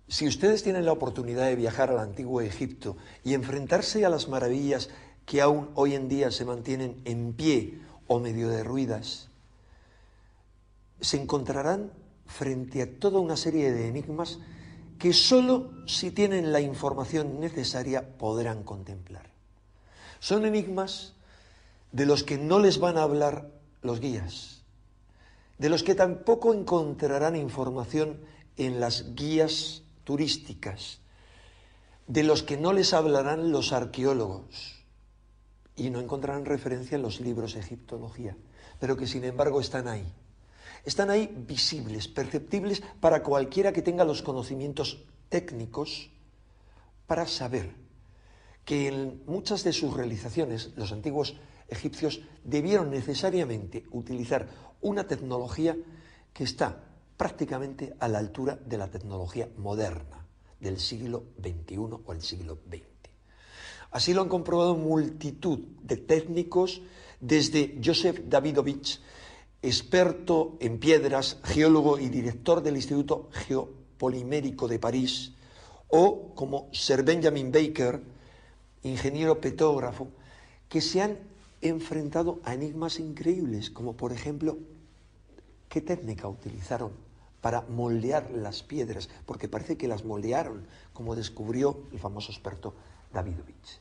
Si ustedes tienen la oportunidad de viajar al antiguo Egipto y enfrentarse a las maravillas que aún hoy en día se mantienen en pie o medio derruidas, se encontrarán frente a toda una serie de enigmas que solo si tienen la información necesaria podrán contemplar. Son enigmas de los que no les van a hablar los guías, de los que tampoco encontrarán información en las guías turísticas, de los que no les hablarán los arqueólogos y no encontrarán referencia en los libros de egiptología, pero que sin embargo están ahí. Están ahí visibles, perceptibles para cualquiera que tenga los conocimientos técnicos para saber que en muchas de sus realizaciones los antiguos egipcios debieron necesariamente utilizar una tecnología que está prácticamente a la altura de la tecnología moderna del siglo XXI o el siglo XX. Así lo han comprobado multitud de técnicos, desde Joseph Davidovich, experto en piedras, geólogo y director del Instituto Geopolimérico de París, o como Sir Benjamin Baker, ingeniero petógrafo, que se han enfrentado a enigmas increíbles, como por ejemplo, ¿qué técnica utilizaron para moldear las piedras? Porque parece que las moldearon, como descubrió el famoso experto Davidovich.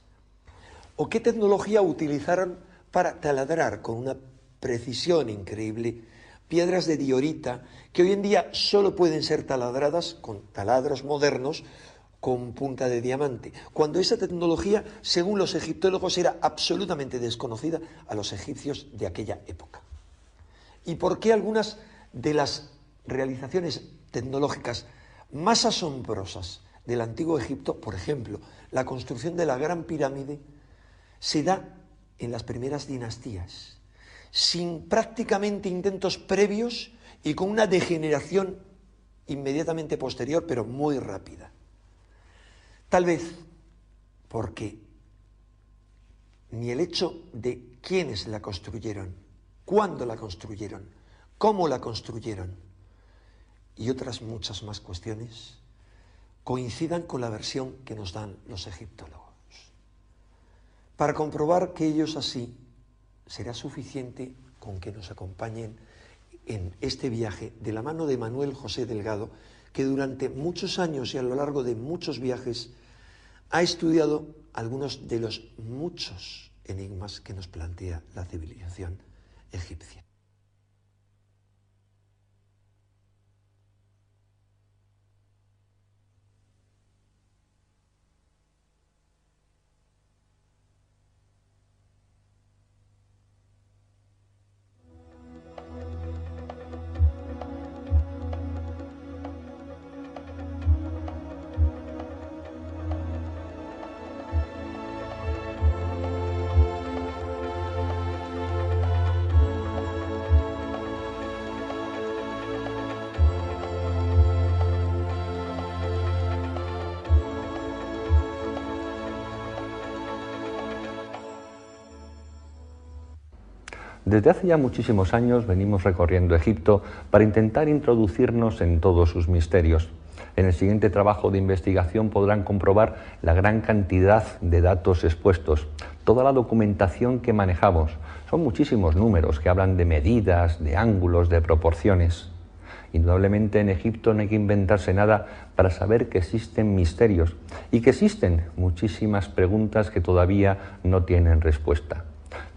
¿O qué tecnología utilizaron para taladrar con una precisión increíble piedras de diorita que hoy en día solo pueden ser taladradas con taladros modernos con punta de diamante, cuando esa tecnología, según los egiptólogos, era absolutamente desconocida a los egipcios de aquella época? ¿Y por qué algunas de las realizaciones tecnológicas más asombrosas del antiguo Egipto, por ejemplo, la construcción de la Gran Pirámide, se da en las primeras dinastías, sin prácticamente intentos previos y con una degeneración inmediatamente posterior, pero muy rápida? Tal vez porque ni el hecho de quiénes la construyeron, cuándo la construyeron, cómo la construyeron y otras muchas más cuestiones coincidan con la versión que nos dan los egiptólogos. Para comprobar que ellos así, será suficiente con que nos acompañen en este viaje de la mano de Manuel José Delgado, que durante muchos años y a lo largo de muchos viajes ha estudiado algunos de los muchos enigmas que nos plantea la civilización egipcia. Desde hace ya muchísimos años venimos recorriendo Egipto para intentar introducirnos en todos sus misterios. En el siguiente trabajo de investigación podrán comprobar la gran cantidad de datos expuestos, toda la documentación que manejamos. Son muchísimos números que hablan de medidas, de ángulos, de proporciones. Indudablemente en Egipto no hay que inventarse nada para saber que existen misterios y que existen muchísimas preguntas que todavía no tienen respuesta.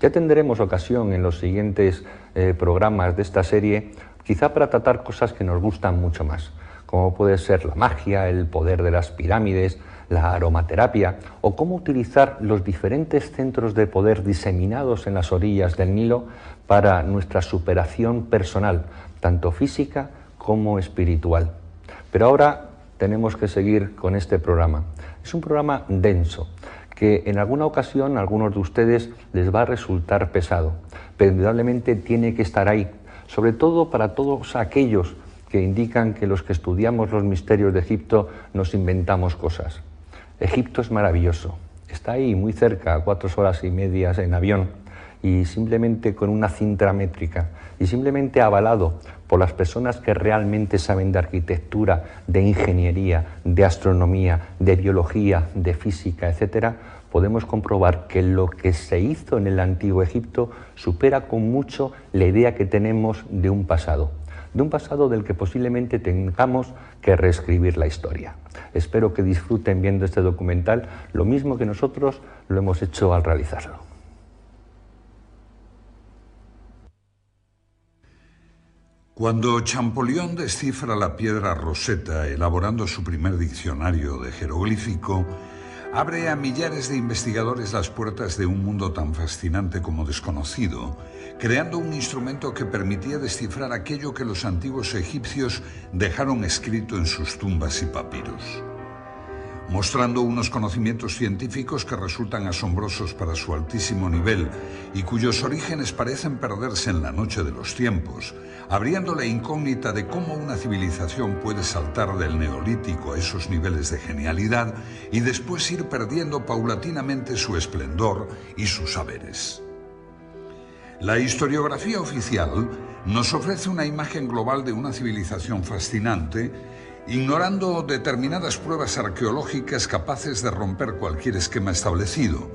Ya tendremos ocasión en los siguientes programas de esta serie, quizá para tratar cosas que nos gustan mucho más, como puede ser la magia, el poder de las pirámides, la aromaterapia, o cómo utilizar los diferentes centros de poder diseminados en las orillas del Nilo para nuestra superación personal, tanto física como espiritual. Pero ahora tenemos que seguir con este programa. Es un programa denso, que en alguna ocasión a algunos de ustedes les va a resultar pesado, pero indudablemente tiene que estar ahí, sobre todo para todos aquellos que indican que los que estudiamos los misterios de Egipto nos inventamos cosas. Egipto es maravilloso, está ahí muy cerca, a 4 horas y media en avión, y simplemente con una cinta métrica y simplemente avalado por las personas que realmente saben de arquitectura, de ingeniería, de astronomía, de biología, de física, etcétera, podemos comprobar que lo que se hizo en el Antiguo Egipto supera con mucho la idea que tenemos de un pasado del que posiblemente tengamos que reescribir la historia. Espero que disfruten viendo este documental lo mismo que nosotros lo hemos hecho al realizarlo. Cuando Champollion descifra la piedra Rosetta elaborando su primer diccionario de jeroglífico, abre a millares de investigadores las puertas de un mundo tan fascinante como desconocido, creando un instrumento que permitía descifrar aquello que los antiguos egipcios dejaron escrito en sus tumbas y papiros, mostrando unos conocimientos científicos que resultan asombrosos para su altísimo nivel y cuyos orígenes parecen perderse en la noche de los tiempos, abriendo la incógnita de cómo una civilización puede saltar del neolítico a esos niveles de genialidad y después ir perdiendo paulatinamente su esplendor y sus saberes. La historiografía oficial nos ofrece una imagen global de una civilización fascinante, ignorando determinadas pruebas arqueológicas capaces de romper cualquier esquema establecido,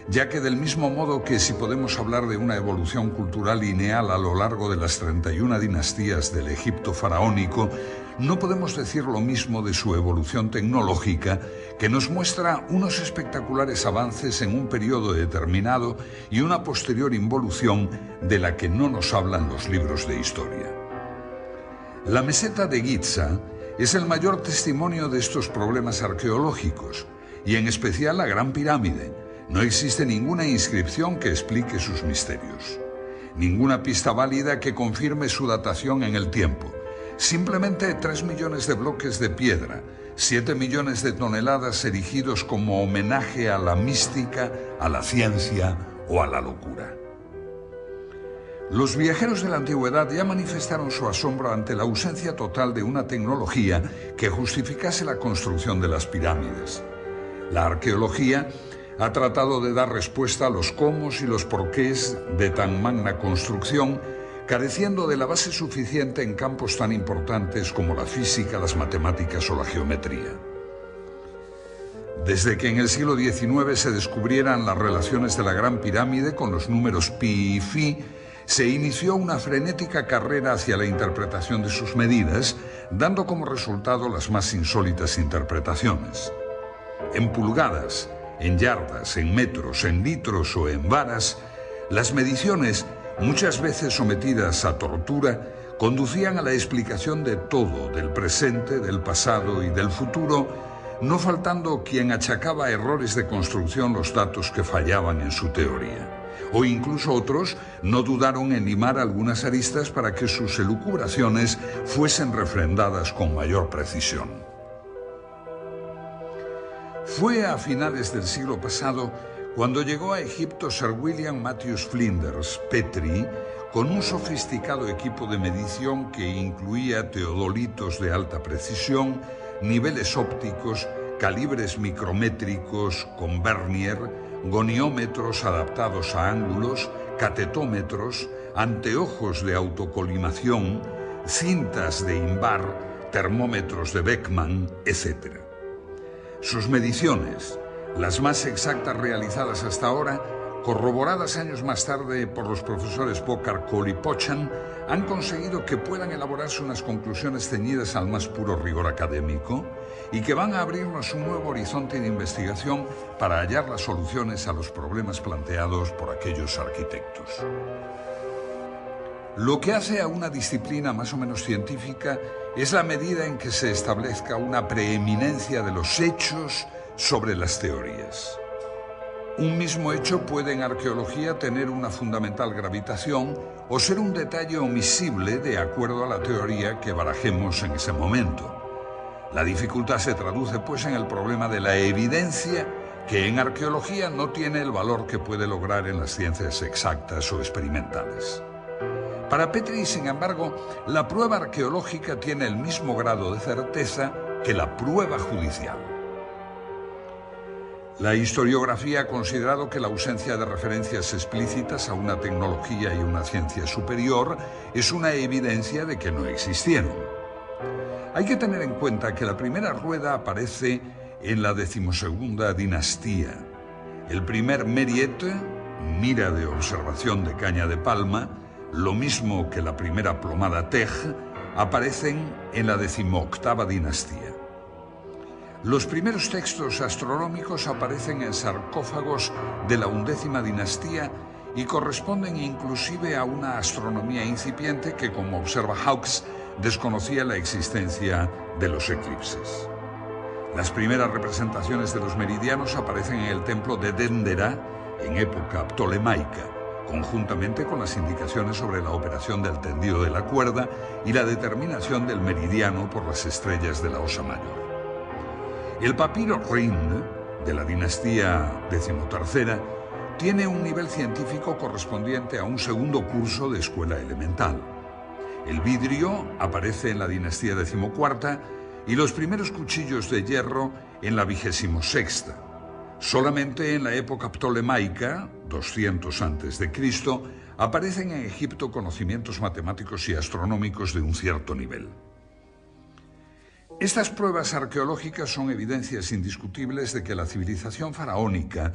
ya que del mismo modo que si podemos hablar de una evolución cultural lineal a lo largo de las 31 dinastías del Egipto faraónico, no podemos decir lo mismo de su evolución tecnológica, que nos muestra unos espectaculares avances en un periodo determinado y una posterior involución de la que no nos hablan los libros de historia. La meseta de Giza es el mayor testimonio de estos problemas arqueológicos, y en especial la Gran Pirámide. No existe ninguna inscripción que explique sus misterios, ninguna pista válida que confirme su datación en el tiempo. Simplemente 3 millones de bloques de piedra, 7 millones de toneladas erigidos como homenaje a la mística, a la ciencia o a la locura. Los viajeros de la antigüedad ya manifestaron su asombro ante la ausencia total de una tecnología que justificase la construcción de las pirámides. La arqueología ha tratado de dar respuesta a los cómo y los porqués de tan magna construcción, careciendo de la base suficiente en campos tan importantes como la física, las matemáticas o la geometría. Desde que en el siglo XIX se descubrieran las relaciones de la Gran Pirámide con los números pi y phi, se inició una frenética carrera hacia la interpretación de sus medidas, dando como resultado las más insólitas interpretaciones. En pulgadas, en yardas, en metros, en litros o en varas, las mediciones, muchas veces sometidas a tortura, conducían a la explicación de todo, del presente, del pasado y del futuro, no faltando quien achacaba errores de construcción los datos que fallaban en su teoría. O incluso otros no dudaron en limar algunas aristas para que sus elucubraciones fuesen refrendadas con mayor precisión. Fue a finales del siglo pasado cuando llegó a Egipto Sir William Matthews Flinders, Petrie, con un sofisticado equipo de medición que incluía teodolitos de alta precisión, niveles ópticos, calibres micrométricos con vernier, goniómetros adaptados a ángulos, catetómetros, anteojos de autocolimación, cintas de Invar, termómetros de Beckman, etc. Sus mediciones, las más exactas realizadas hasta ahora, corroboradas años más tarde por los profesores Pocar, Cole y Pochan, han conseguido que puedan elaborarse unas conclusiones ceñidas al más puro rigor académico y que van a abrirnos un nuevo horizonte de investigación para hallar las soluciones a los problemas planteados por aquellos arquitectos. Lo que hace a una disciplina más o menos científica es la medida en que se establezca una preeminencia de los hechos sobre las teorías. Un mismo hecho puede en arqueología tener una fundamental gravitación o ser un detalle omisible de acuerdo a la teoría que barajemos en ese momento. La dificultad se traduce pues en el problema de la evidencia, que en arqueología no tiene el valor que puede lograr en las ciencias exactas o experimentales. Para Petrie, sin embargo, la prueba arqueológica tiene el mismo grado de certeza que la prueba judicial. La historiografía ha considerado que la ausencia de referencias explícitas a una tecnología y una ciencia superior es una evidencia de que no existieron. Hay que tener en cuenta que la primera rueda aparece en la 12ª dinastía. El primer Meriet, mira de observación de caña de palma, lo mismo que la primera plomada Tej, aparecen en la 18ª dinastía. Los primeros textos astronómicos aparecen en sarcófagos de la 11ª dinastía y corresponden inclusive a una astronomía incipiente que, como observa Hawkes, desconocía la existencia de los eclipses. Las primeras representaciones de los meridianos aparecen en el templo de Dendera en época ptolemaica, conjuntamente con las indicaciones sobre la operación del tendido de la cuerda y la determinación del meridiano por las estrellas de la Osa Mayor. El papiro Rhind, de la dinastía XIII, tiene un nivel científico correspondiente a un segundo curso de escuela elemental. El vidrio aparece en la dinastía XIV y los primeros cuchillos de hierro en la 26ª. Solamente en la época ptolemaica, 200 a.C., aparecen en Egipto conocimientos matemáticos y astronómicos de un cierto nivel. Estas pruebas arqueológicas son evidencias indiscutibles de que la civilización faraónica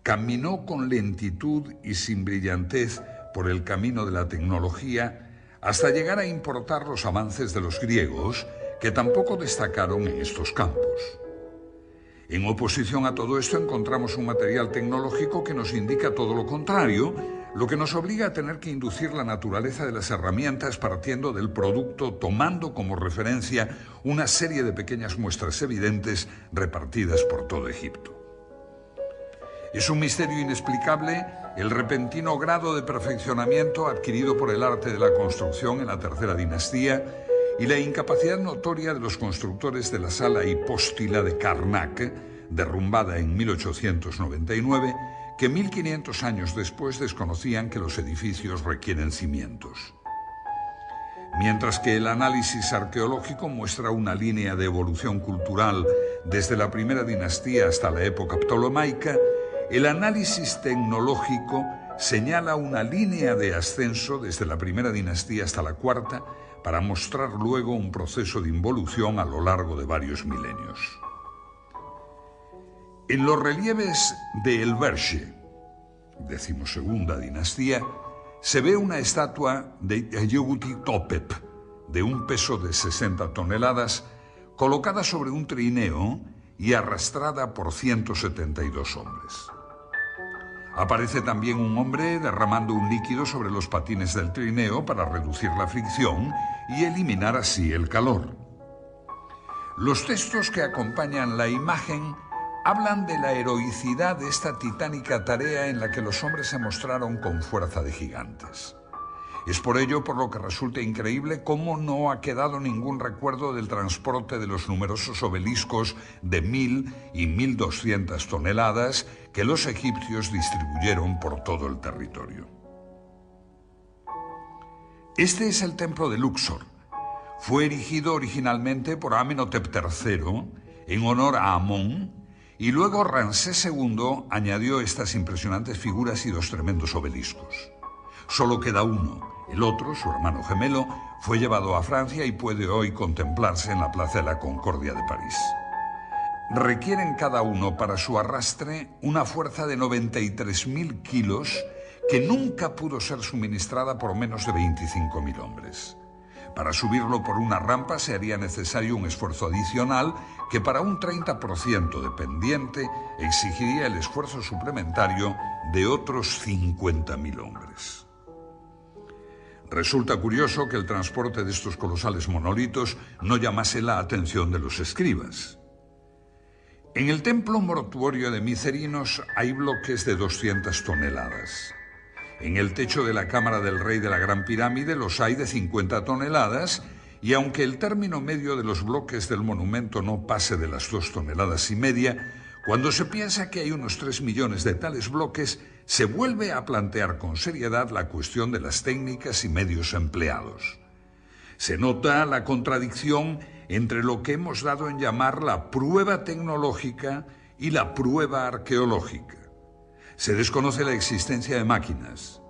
caminó con lentitud y sin brillantez por el camino de la tecnología hasta llegar a importar los avances de los griegos, que tampoco destacaron en estos campos. En oposición a todo esto encontramos un material tecnológico que nos indica todo lo contrario, lo que nos obliga a tener que inducir la naturaleza de las herramientas partiendo del producto, tomando como referencia una serie de pequeñas muestras evidentes repartidas por todo Egipto. Es un misterio inexplicable el repentino grado de perfeccionamiento adquirido por el arte de la construcción en la tercera dinastía y la incapacidad notoria de los constructores de la sala hipóstila de Karnak, derrumbada en 1899, que 1500 años después desconocían que los edificios requieren cimientos. Mientras que el análisis arqueológico muestra una línea de evolución cultural desde la primera dinastía hasta la época ptolemaica, el análisis tecnológico señala una línea de ascenso desde la primera dinastía hasta la cuarta para mostrar luego un proceso de involución a lo largo de varios milenios. En los relieves de El Verge, 12ª dinastía, se ve una estatua de Yehuti Topep de un peso de 60 toneladas colocada sobre un trineo y arrastrada por 172 hombres. Aparece también un hombre derramando un líquido sobre los patines del trineo para reducir la fricción y eliminar así el calor. Los textos que acompañan la imagen hablan de la heroicidad de esta titánica tarea en la que los hombres se mostraron con fuerza de gigantes. Es por ello por lo que resulta increíble cómo no ha quedado ningún recuerdo del transporte de los numerosos obeliscos de 1000 y 1200 toneladas que los egipcios distribuyeron por todo el territorio. Este es el templo de Luxor. Fue erigido originalmente por Amenhotep III en honor a Amón, y luego Ramsés II añadió estas impresionantes figuras y dos tremendos obeliscos. Solo queda uno. El otro, su hermano gemelo, fue llevado a Francia y puede hoy contemplarse en la Plaza de la Concordia de París. Requieren cada uno para su arrastre una fuerza de 93.000 kilos que nunca pudo ser suministrada por menos de 25.000 hombres. Para subirlo por una rampa se haría necesario un esfuerzo adicional que para un 30% de pendiente exigiría el esfuerzo suplementario de otros 50.000 hombres. Resulta curioso que el transporte de estos colosales monolitos no llamase la atención de los escribas. En el templo mortuorio de Micerinos hay bloques de 200 toneladas. En el techo de la cámara del rey de la Gran Pirámide los hay de 50 toneladas y aunque el término medio de los bloques del monumento no pase de las 2,5 toneladas, cuando se piensa que hay unos 3 millones de tales bloques, se vuelve a plantear con seriedad la cuestión de las técnicas y medios empleados. Se nota la contradicción entre lo que hemos dado en llamar la prueba tecnológica y la prueba arqueológica. Se desconoce la existencia de máquinas.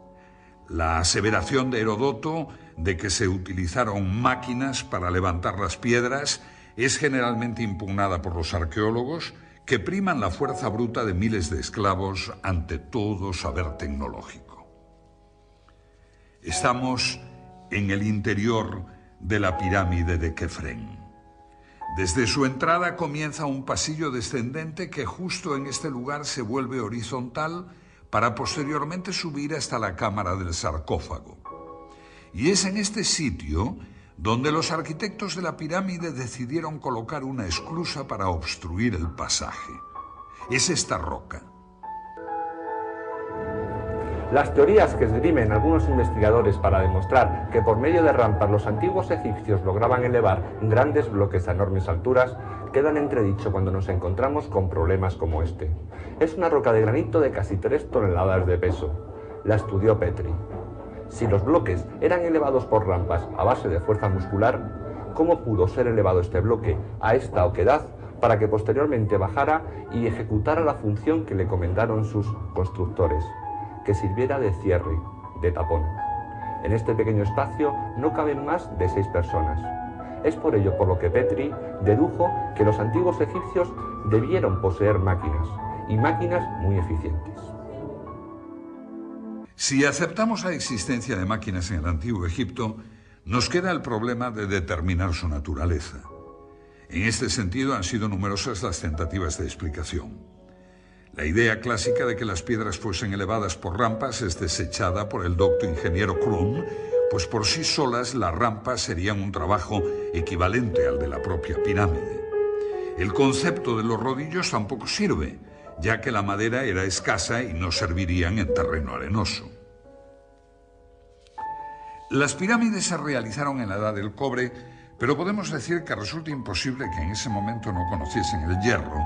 La aseveración de Heródoto de que se utilizaron máquinas para levantar las piedras es generalmente impugnada por los arqueólogos, que priman la fuerza bruta de miles de esclavos ante todo saber tecnológico. Estamos en el interior de la pirámide de Kefren. Desde su entrada comienza un pasillo descendente que justo en este lugar se vuelve horizontal para posteriormente subir hasta la cámara del sarcófago. Y es en este sitio donde los arquitectos de la pirámide decidieron colocar una esclusa para obstruir el pasaje. Es esta roca. Las teorías que esgrimen algunos investigadores para demostrar que por medio de rampas los antiguos egipcios lograban elevar grandes bloques a enormes alturas quedan entredicho cuando nos encontramos con problemas como este. Es una roca de granito de casi 3 toneladas de peso. La estudió Petri. Si los bloques eran elevados por rampas a base de fuerza muscular, ¿cómo pudo ser elevado este bloque a esta oquedad para que posteriormente bajara y ejecutara la función que le encomendaron sus constructores? Que sirviera de cierre, de tapón. En este pequeño espacio no caben más de 6 personas. Es por ello por lo que Petri dedujo que los antiguos egipcios debieron poseer máquinas, y máquinas muy eficientes. Si aceptamos la existencia de máquinas en el Antiguo Egipto, nos queda el problema de determinar su naturaleza. En este sentido han sido numerosas las tentativas de explicación. La idea clásica de que las piedras fuesen elevadas por rampas es desechada por el docto ingeniero Krum, pues por sí solas las rampas serían un trabajo equivalente al de la propia pirámide. El concepto de los rodillos tampoco sirve, ya que la madera era escasa y no servirían en terreno arenoso. Las pirámides se realizaron en la Edad del Cobre, pero podemos decir que resulta imposible que en ese momento no conociesen el hierro,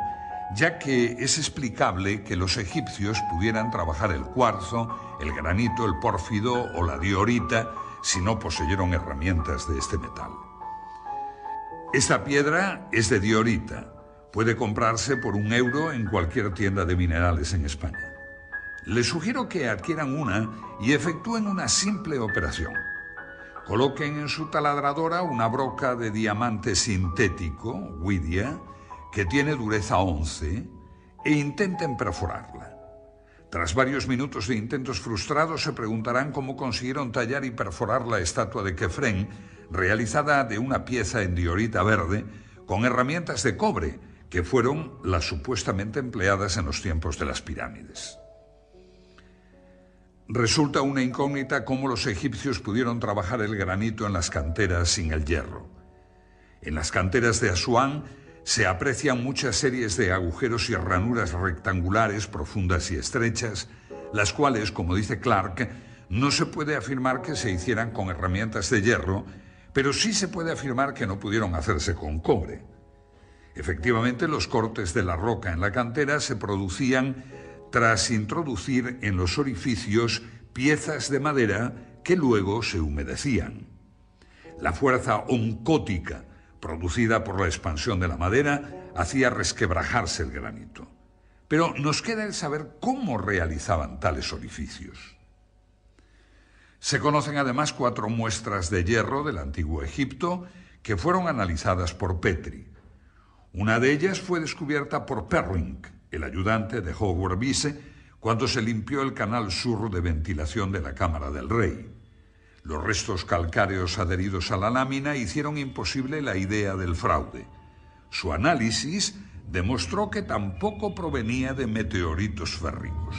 ya que es explicable que los egipcios pudieran trabajar el cuarzo, el granito, el pórfido o la diorita si no poseyeron herramientas de este metal. Esta piedra es de diorita. Puede comprarse por €1 en cualquier tienda de minerales en España. Les sugiero que adquieran una y efectúen una simple operación. Coloquen en su taladradora una broca de diamante sintético, Widia, que tiene dureza 11, e intenten perforarla. Tras varios minutos de intentos frustrados, se preguntarán cómo consiguieron tallar y perforar la estatua de Kefren, realizada de una pieza en diorita verde, con herramientas de cobre, que fueron las supuestamente empleadas en los tiempos de las pirámides. Resulta una incógnita cómo los egipcios pudieron trabajar el granito en las canteras sin el hierro. En las canteras de Asuán se aprecian muchas series de agujeros y ranuras rectangulares profundas y estrechas, las cuales, como dice Clark, no se puede afirmar que se hicieran con herramientas de hierro, pero sí se puede afirmar que no pudieron hacerse con cobre. Efectivamente, los cortes de la roca en la cantera se producían tras introducir en los orificios piezas de madera que luego se humedecían. La fuerza oncótica producida por la expansión de la madera hacía resquebrajarse el granito. Pero nos queda el saber cómo realizaban tales orificios. Se conocen además 4 muestras de hierro del Antiguo Egipto que fueron analizadas por Petri. Una de ellas fue descubierta por Perrink, el ayudante de Howard Bisse, cuando se limpió el canal sur de ventilación de la Cámara del Rey. Los restos calcáreos adheridos a la lámina hicieron imposible la idea del fraude. Su análisis demostró que tampoco provenía de meteoritos férricos.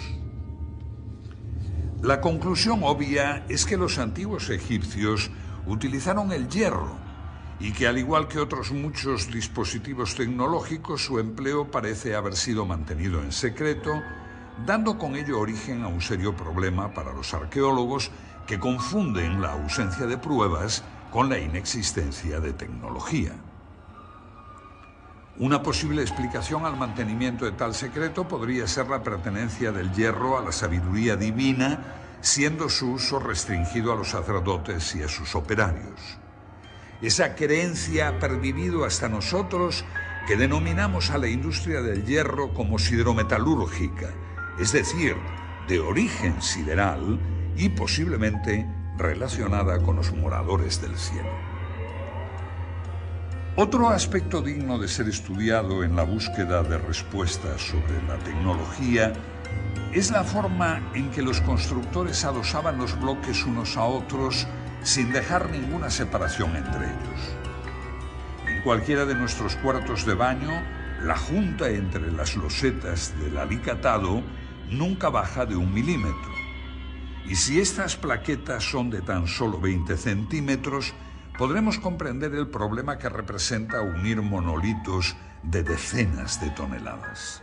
La conclusión obvia es que los antiguos egipcios utilizaron el hierro y que, al igual que otros muchos dispositivos tecnológicos, su empleo parece haber sido mantenido en secreto, dando con ello origen a un serio problema para los arqueólogos que confunden la ausencia de pruebas con la inexistencia de tecnología. Una posible explicación al mantenimiento de tal secreto podría ser la pertenencia del hierro a la sabiduría divina, siendo su uso restringido a los sacerdotes y a sus operarios. Esa creencia ha pervivido hasta nosotros que denominamos a la industria del hierro como sidrometalúrgica, es decir, de origen sideral y posiblemente relacionada con los moradores del cielo. Otro aspecto digno de ser estudiado en la búsqueda de respuestas sobre la tecnología es la forma en que los constructores adosaban los bloques unos a otros sin dejar ninguna separación entre ellos. En cualquiera de nuestros cuartos de baño, la junta entre las losetas del alicatado nunca baja de 1 milímetro. Y si estas plaquetas son de tan solo 20 centímetros, podremos comprender el problema que representa unir monolitos de decenas de toneladas.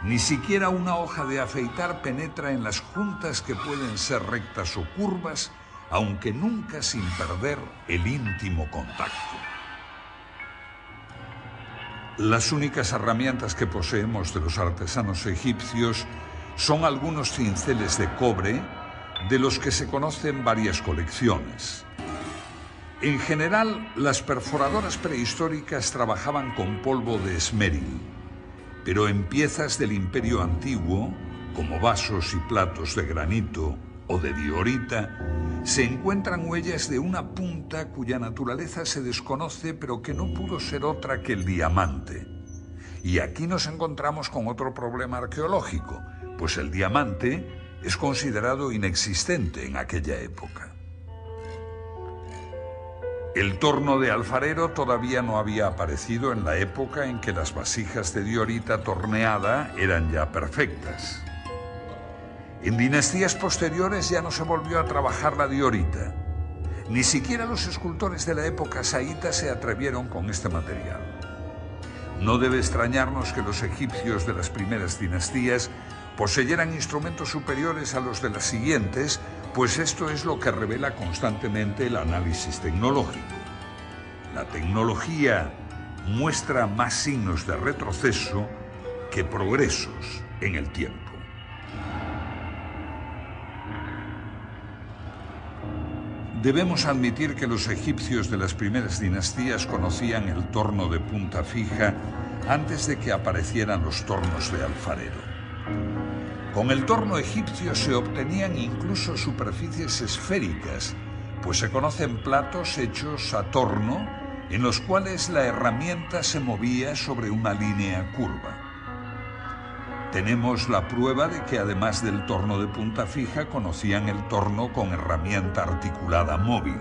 Ni siquiera una hoja de afeitar penetra en las juntas que pueden ser rectas o curvas, aunque nunca sin perder el íntimo contacto. Las únicas herramientas que poseemos de los artesanos egipcios son algunos cinceles de cobre, de los que se conocen varias colecciones. En general, las perforadoras prehistóricas trabajaban con polvo de esmeril, pero en piezas del Imperio Antiguo, como vasos y platos de granito o de diorita, se encuentran huellas de una punta cuya naturaleza se desconoce, pero que no pudo ser otra que el diamante. Y aquí nos encontramos con otro problema arqueológico, pues el diamante es considerado inexistente en aquella época. El torno de alfarero todavía no había aparecido en la época en que las vasijas de diorita torneada eran ya perfectas. En dinastías posteriores ya no se volvió a trabajar la diorita. Ni siquiera los escultores de la época saíta se atrevieron con este material. No debe extrañarnos que los egipcios de las primeras dinastías poseyeran instrumentos superiores a los de las siguientes, pues esto es lo que revela constantemente el análisis tecnológico. La tecnología muestra más signos de retroceso que progresos en el tiempo. Debemos admitir que los egipcios de las primeras dinastías conocían el torno de punta fija antes de que aparecieran los tornos de alfarero. Con el torno egipcio se obtenían incluso superficies esféricas, pues se conocen platos hechos a torno en los cuales la herramienta se movía sobre una línea curva. Tenemos la prueba de que además del torno de punta fija conocían el torno con herramienta articulada móvil.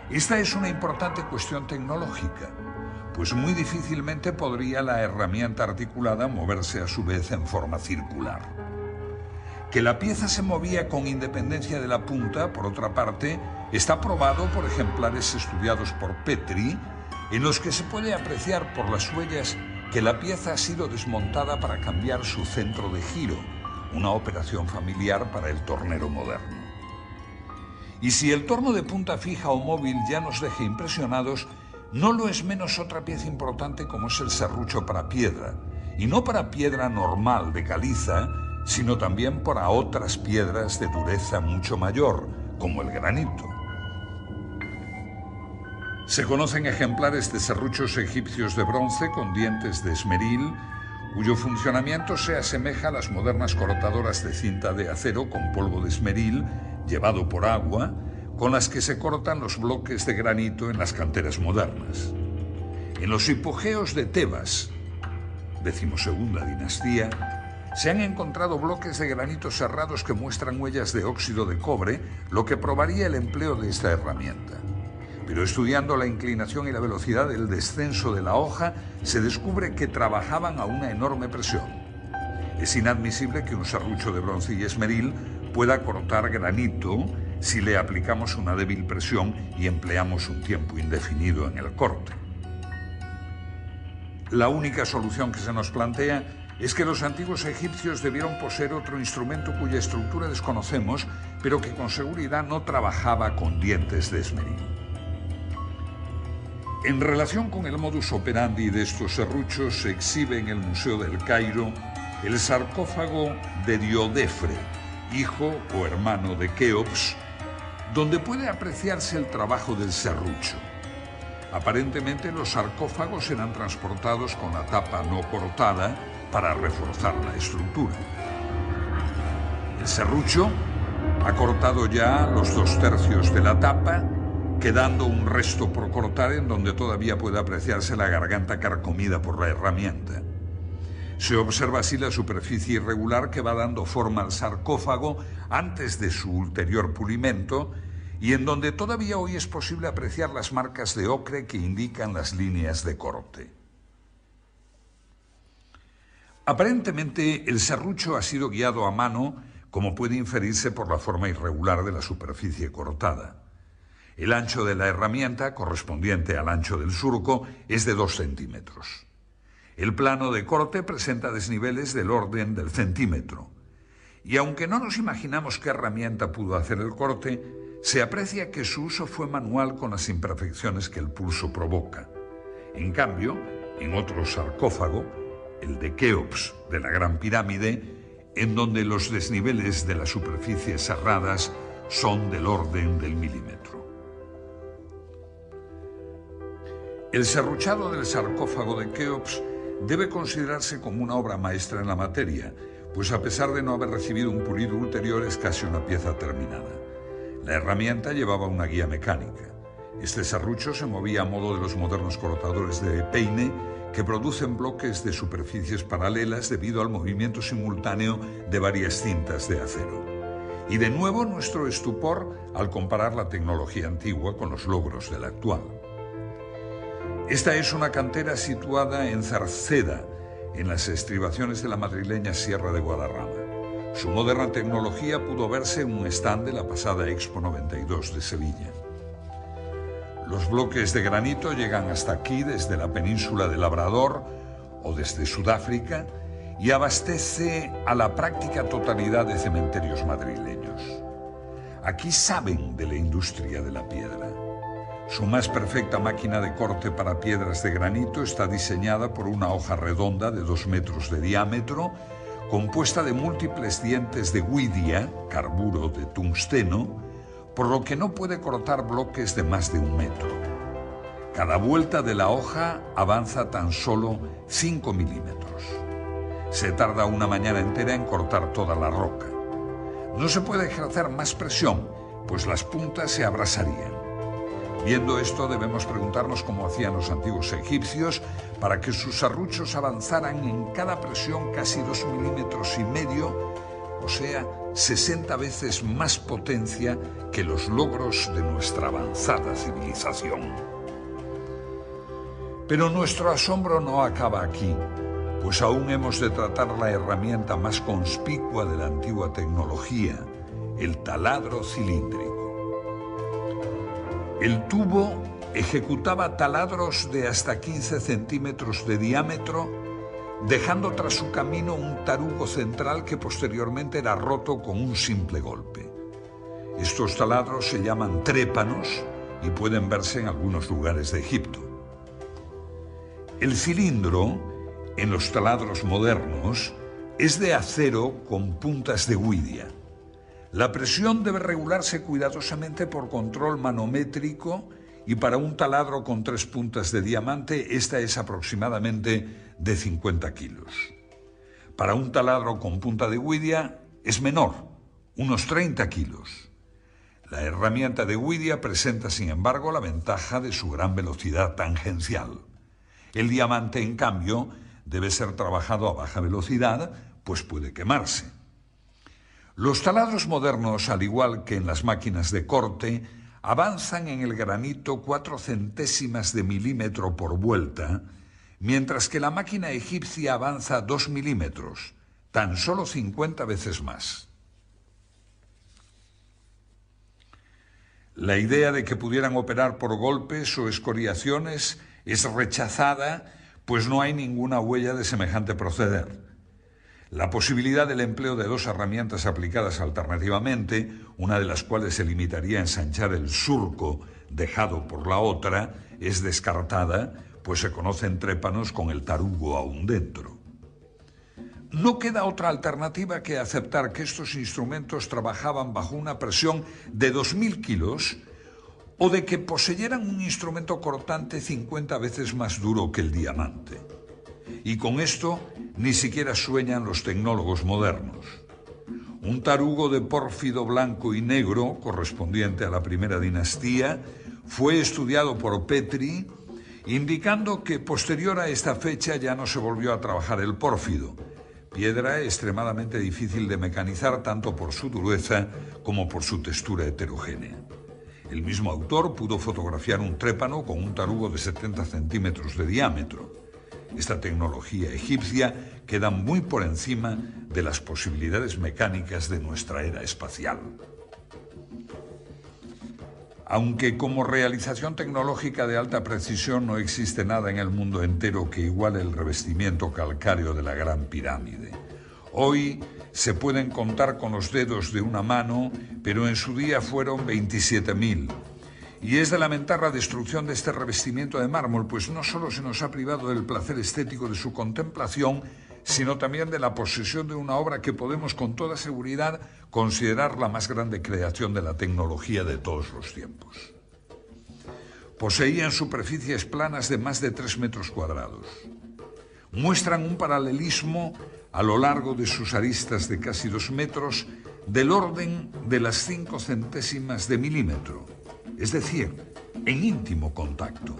Esta es una importante cuestión tecnológica, pues muy difícilmente podría la herramienta articulada moverse a su vez en forma circular. Que la pieza se movía con independencia de la punta, por otra parte, está probado por ejemplares estudiados por Petrie, en los que se puede apreciar por las huellas que la pieza ha sido desmontada para cambiar su centro de giro, una operación familiar para el tornero moderno. Y si el torno de punta fija o móvil ya nos deja impresionados, no lo es menos otra pieza importante como es el serrucho para piedra, y no para piedra normal de caliza, sino también para otras piedras de dureza mucho mayor, como el granito. Se conocen ejemplares de serruchos egipcios de bronce con dientes de esmeril, cuyo funcionamiento se asemeja a las modernas cortadoras de cinta de acero con polvo de esmeril, llevado por agua, con las que se cortan los bloques de granito en las canteras modernas. En los hipogeos de Tebas, 12ª dinastía, se han encontrado bloques de granito cerrados que muestran huellas de óxido de cobre, lo que probaría el empleo de esta herramienta. Pero estudiando la inclinación y la velocidad del descenso de la hoja, se descubre que trabajaban a una enorme presión. Es inadmisible que un serrucho de bronce y esmeril pueda cortar granito si le aplicamos una débil presión y empleamos un tiempo indefinido en el corte. La única solución que se nos plantea es que los antiguos egipcios debieron poseer otro instrumento cuya estructura desconocemos, pero que con seguridad no trabajaba con dientes de esmeril. En relación con el modus operandi de estos serruchos, se exhibe en el Museo del Cairo el sarcófago de Diodefre, hijo o hermano de Keops, donde puede apreciarse el trabajo del serrucho. Aparentemente los sarcófagos eran transportados con la tapa no cortada para reforzar la estructura. El serrucho ha cortado ya los 2/3 de la tapa, quedando un resto por cortar en donde todavía puede apreciarse la garganta carcomida por la herramienta. Se observa así la superficie irregular que va dando forma al sarcófago antes de su ulterior pulimento y en donde todavía hoy es posible apreciar las marcas de ocre que indican las líneas de corte. Aparentemente el serrucho ha sido guiado a mano, como puede inferirse por la forma irregular de la superficie cortada. El ancho de la herramienta, correspondiente al ancho del surco, es de 2 centímetros. El plano de corte presenta desniveles del orden del centímetro. Y aunque no nos imaginamos qué herramienta pudo hacer el corte, se aprecia que su uso fue manual con las imperfecciones que el pulso provoca. En cambio, en otro sarcófago, el de Keops de la Gran Pirámide, en donde los desniveles de las superficies serradas son del orden del milímetro. El serruchado del sarcófago de Keops debe considerarse como una obra maestra en la materia, pues a pesar de no haber recibido un pulido ulterior es casi una pieza terminada. La herramienta llevaba una guía mecánica. Este serrucho se movía a modo de los modernos cortadores de peine que producen bloques de superficies paralelas debido al movimiento simultáneo de varias cintas de acero. Y de nuevo nuestro estupor al comparar la tecnología antigua con los logros de la actual. Esta es una cantera situada en Cerceda, en las estribaciones de la madrileña Sierra de Guadarrama. Su moderna tecnología pudo verse en un stand de la pasada Expo 92 de Sevilla. Los bloques de granito llegan hasta aquí desde la península de Labrador o desde Sudáfrica y abastece a la práctica totalidad de cementerios madrileños. Aquí saben de la industria de la piedra. Su más perfecta máquina de corte para piedras de granito está diseñada por una hoja redonda de 2 metros de diámetro, compuesta de múltiples dientes de huidia, carburo de tungsteno, por lo que no puede cortar bloques de más de 1 metro. Cada vuelta de la hoja avanza tan solo 5 milímetros. Se tarda una mañana entera en cortar toda la roca. No se puede ejercer más presión, pues las puntas se abrasarían. Viendo esto, debemos preguntarnos cómo hacían los antiguos egipcios para que sus serruchos avanzaran en cada presión casi 2,5 milímetros, o sea, 60 veces más potencia que los logros de nuestra avanzada civilización. Pero nuestro asombro no acaba aquí, pues aún hemos de tratar la herramienta más conspicua de la antigua tecnología, el taladro cilíndrico. El tubo ejecutaba taladros de hasta 15 centímetros de diámetro, dejando tras su camino un tarugo central que posteriormente era roto con un simple golpe. Estos taladros se llaman trépanos y pueden verse en algunos lugares de Egipto. El cilindro, en los taladros modernos, es de acero con puntas de huidia. La presión debe regularse cuidadosamente por control manométrico y para un taladro con 3 puntas de diamante, esta es aproximadamente de 50 kilos. Para un taladro con punta de huidia es menor, unos 30 kilos. La herramienta de huidia presenta, sin embargo, la ventaja de su gran velocidad tangencial. El diamante, en cambio, debe ser trabajado a baja velocidad, pues puede quemarse. Los taladros modernos, al igual que en las máquinas de corte, avanzan en el granito 4 centésimas de milímetro por vuelta, mientras que la máquina egipcia avanza 2 milímetros, tan solo 50 veces más. La idea de que pudieran operar por golpes o escoriaciones es rechazada, pues no hay ninguna huella de semejante proceder. La posibilidad del empleo de 2 herramientas aplicadas alternativamente, una de las cuales se limitaría a ensanchar el surco dejado por la otra, es descartada, pues se conocen trépanos con el tarugo aún dentro. No queda otra alternativa que aceptar que estos instrumentos trabajaban bajo una presión de 2.000 kilos o de que poseyeran un instrumento cortante 50 veces más duro que el diamante. Y con esto ni siquiera sueñan los tecnólogos modernos. Un tarugo de pórfido blanco y negro, correspondiente a la primera dinastía, fue estudiado por Petri, indicando que posterior a esta fecha ya no se volvió a trabajar el pórfido, piedra extremadamente difícil de mecanizar tanto por su dureza como por su textura heterogénea. El mismo autor pudo fotografiar un trépano con un tarugo de 70 centímetros de diámetro. Esta tecnología egipcia queda muy por encima de las posibilidades mecánicas de nuestra era espacial. Aunque como realización tecnológica de alta precisión no existe nada en el mundo entero que iguale el revestimiento calcáreo de la Gran Pirámide. Hoy se pueden contar con los dedos de una mano, pero en su día fueron 27.000. Y es de lamentar la destrucción de este revestimiento de mármol, pues no solo se nos ha privado del placer estético de su contemplación, sino también de la posesión de una obra que podemos con toda seguridad considerar la más grande creación de la tecnología de todos los tiempos. Poseían superficies planas de más de 3 metros cuadrados. Muestran un paralelismo a lo largo de sus aristas de casi 2 metros del orden de las 5 centésimas de milímetro, es decir, en íntimo contacto.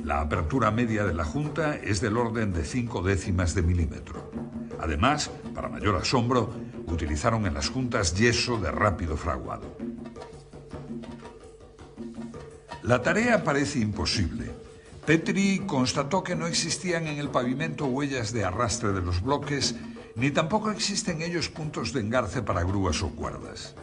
La apertura media de la junta es del orden de 5 décimas de milímetro. Además, para mayor asombro, utilizaron en las juntas yeso de rápido fraguado. La tarea parece imposible. Petri constató que no existían en el pavimento huellas de arrastre de los bloques, ni tampoco existen en ellos puntos de engarce para grúas o cuerdas.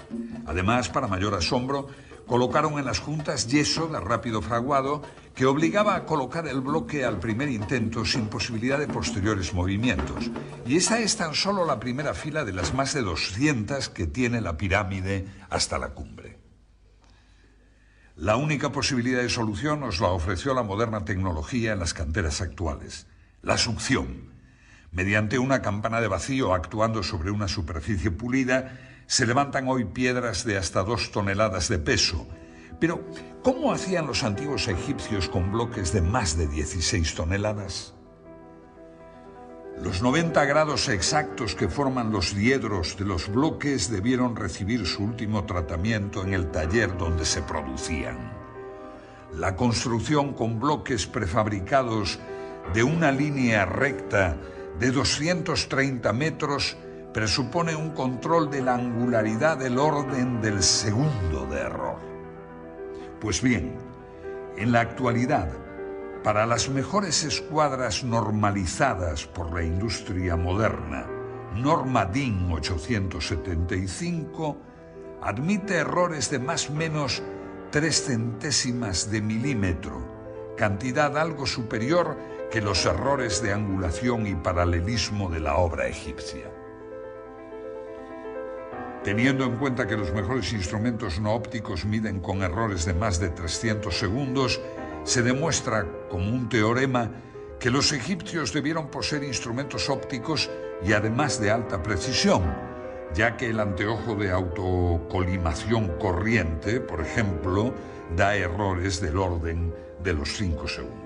Además, para mayor asombro, colocaron en las juntas yeso de rápido fraguado que obligaba a colocar el bloque al primer intento sin posibilidad de posteriores movimientos. Y esa es tan solo la primera fila de las más de 200 que tiene la pirámide hasta la cumbre. La única posibilidad de solución nos la ofreció la moderna tecnología en las canteras actuales, la succión. Mediante una campana de vacío actuando sobre una superficie pulida, se levantan hoy piedras de hasta 2 toneladas de peso. Pero, ¿cómo hacían los antiguos egipcios con bloques de más de 16 toneladas? Los 90 grados exactos que forman los diedros de los bloques debieron recibir su último tratamiento en el taller donde se producían. La construcción con bloques prefabricados de una línea recta de 230 metros presupone un control de la angularidad del orden del segundo de error. Pues bien, en la actualidad, para las mejores escuadras normalizadas por la industria moderna, norma DIN 875 admite errores de más o menos 3 centésimas de milímetro, cantidad algo superior que los errores de angulación y paralelismo de la obra egipcia. Teniendo en cuenta que los mejores instrumentos no ópticos miden con errores de más de 300 segundos, se demuestra como un teorema que los egipcios debieron poseer instrumentos ópticos y además de alta precisión, ya que el anteojo de autocolimación corriente, por ejemplo, da errores del orden de los 5 segundos.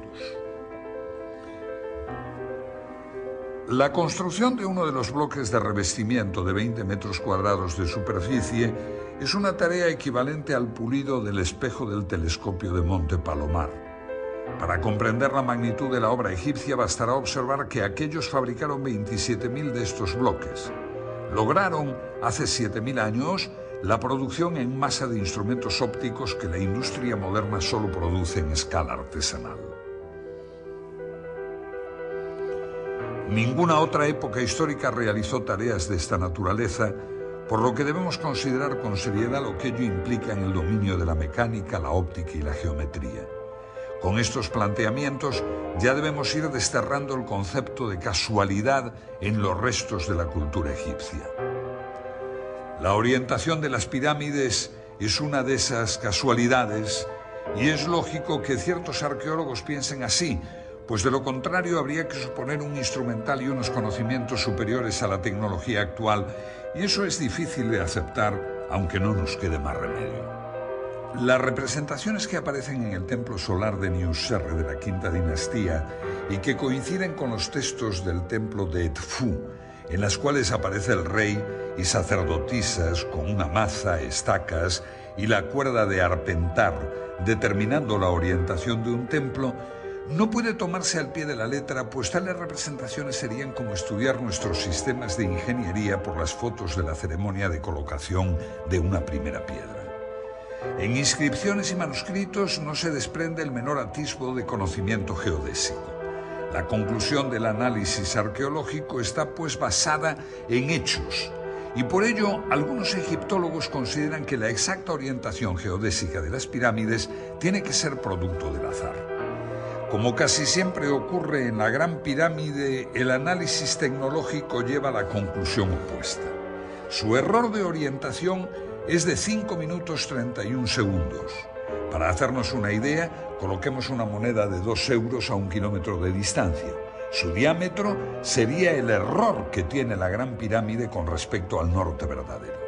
La construcción de uno de los bloques de revestimiento de 20 metros cuadrados de superficie es una tarea equivalente al pulido del espejo del telescopio de Monte Palomar. Para comprender la magnitud de la obra egipcia bastará observar que aquellos fabricaron 27.000 de estos bloques. Lograron, hace 7.000 años, la producción en masa de instrumentos ópticos que la industria moderna solo produce en escala artesanal. Ninguna otra época histórica realizó tareas de esta naturaleza, por lo que debemos considerar con seriedad lo que ello implica en el dominio de la mecánica, la óptica y la geometría. Con estos planteamientos ya debemos ir desterrando el concepto de casualidad en los restos de la cultura egipcia. La orientación de las pirámides es una de esas casualidades y es lógico que ciertos arqueólogos piensen así, pues de lo contrario habría que suponer un instrumental y unos conocimientos superiores a la tecnología actual, y eso es difícil de aceptar, aunque no nos quede más remedio. Las representaciones que aparecen en el templo solar de Niuserre de la Quinta Dinastía y que coinciden con los textos del templo de Edfu, en las cuales aparece el rey y sacerdotisas con una maza, estacas y la cuerda de arpentar, determinando la orientación de un templo, no puede tomarse al pie de la letra, pues tales representaciones serían como estudiar nuestros sistemas de ingeniería por las fotos de la ceremonia de colocación de una primera piedra. En inscripciones y manuscritos no se desprende el menor atisbo de conocimiento geodésico. La conclusión del análisis arqueológico está pues basada en hechos, y por ello algunos egiptólogos consideran que la exacta orientación geodésica de las pirámides tiene que ser producto del azar. Como casi siempre ocurre en la Gran Pirámide, el análisis tecnológico lleva a la conclusión opuesta. Su error de orientación es de 5 minutos 31 segundos. Para hacernos una idea, coloquemos una moneda de 2 euros a 1 kilómetro de distancia. Su diámetro sería el error que tiene la Gran Pirámide con respecto al norte verdadero.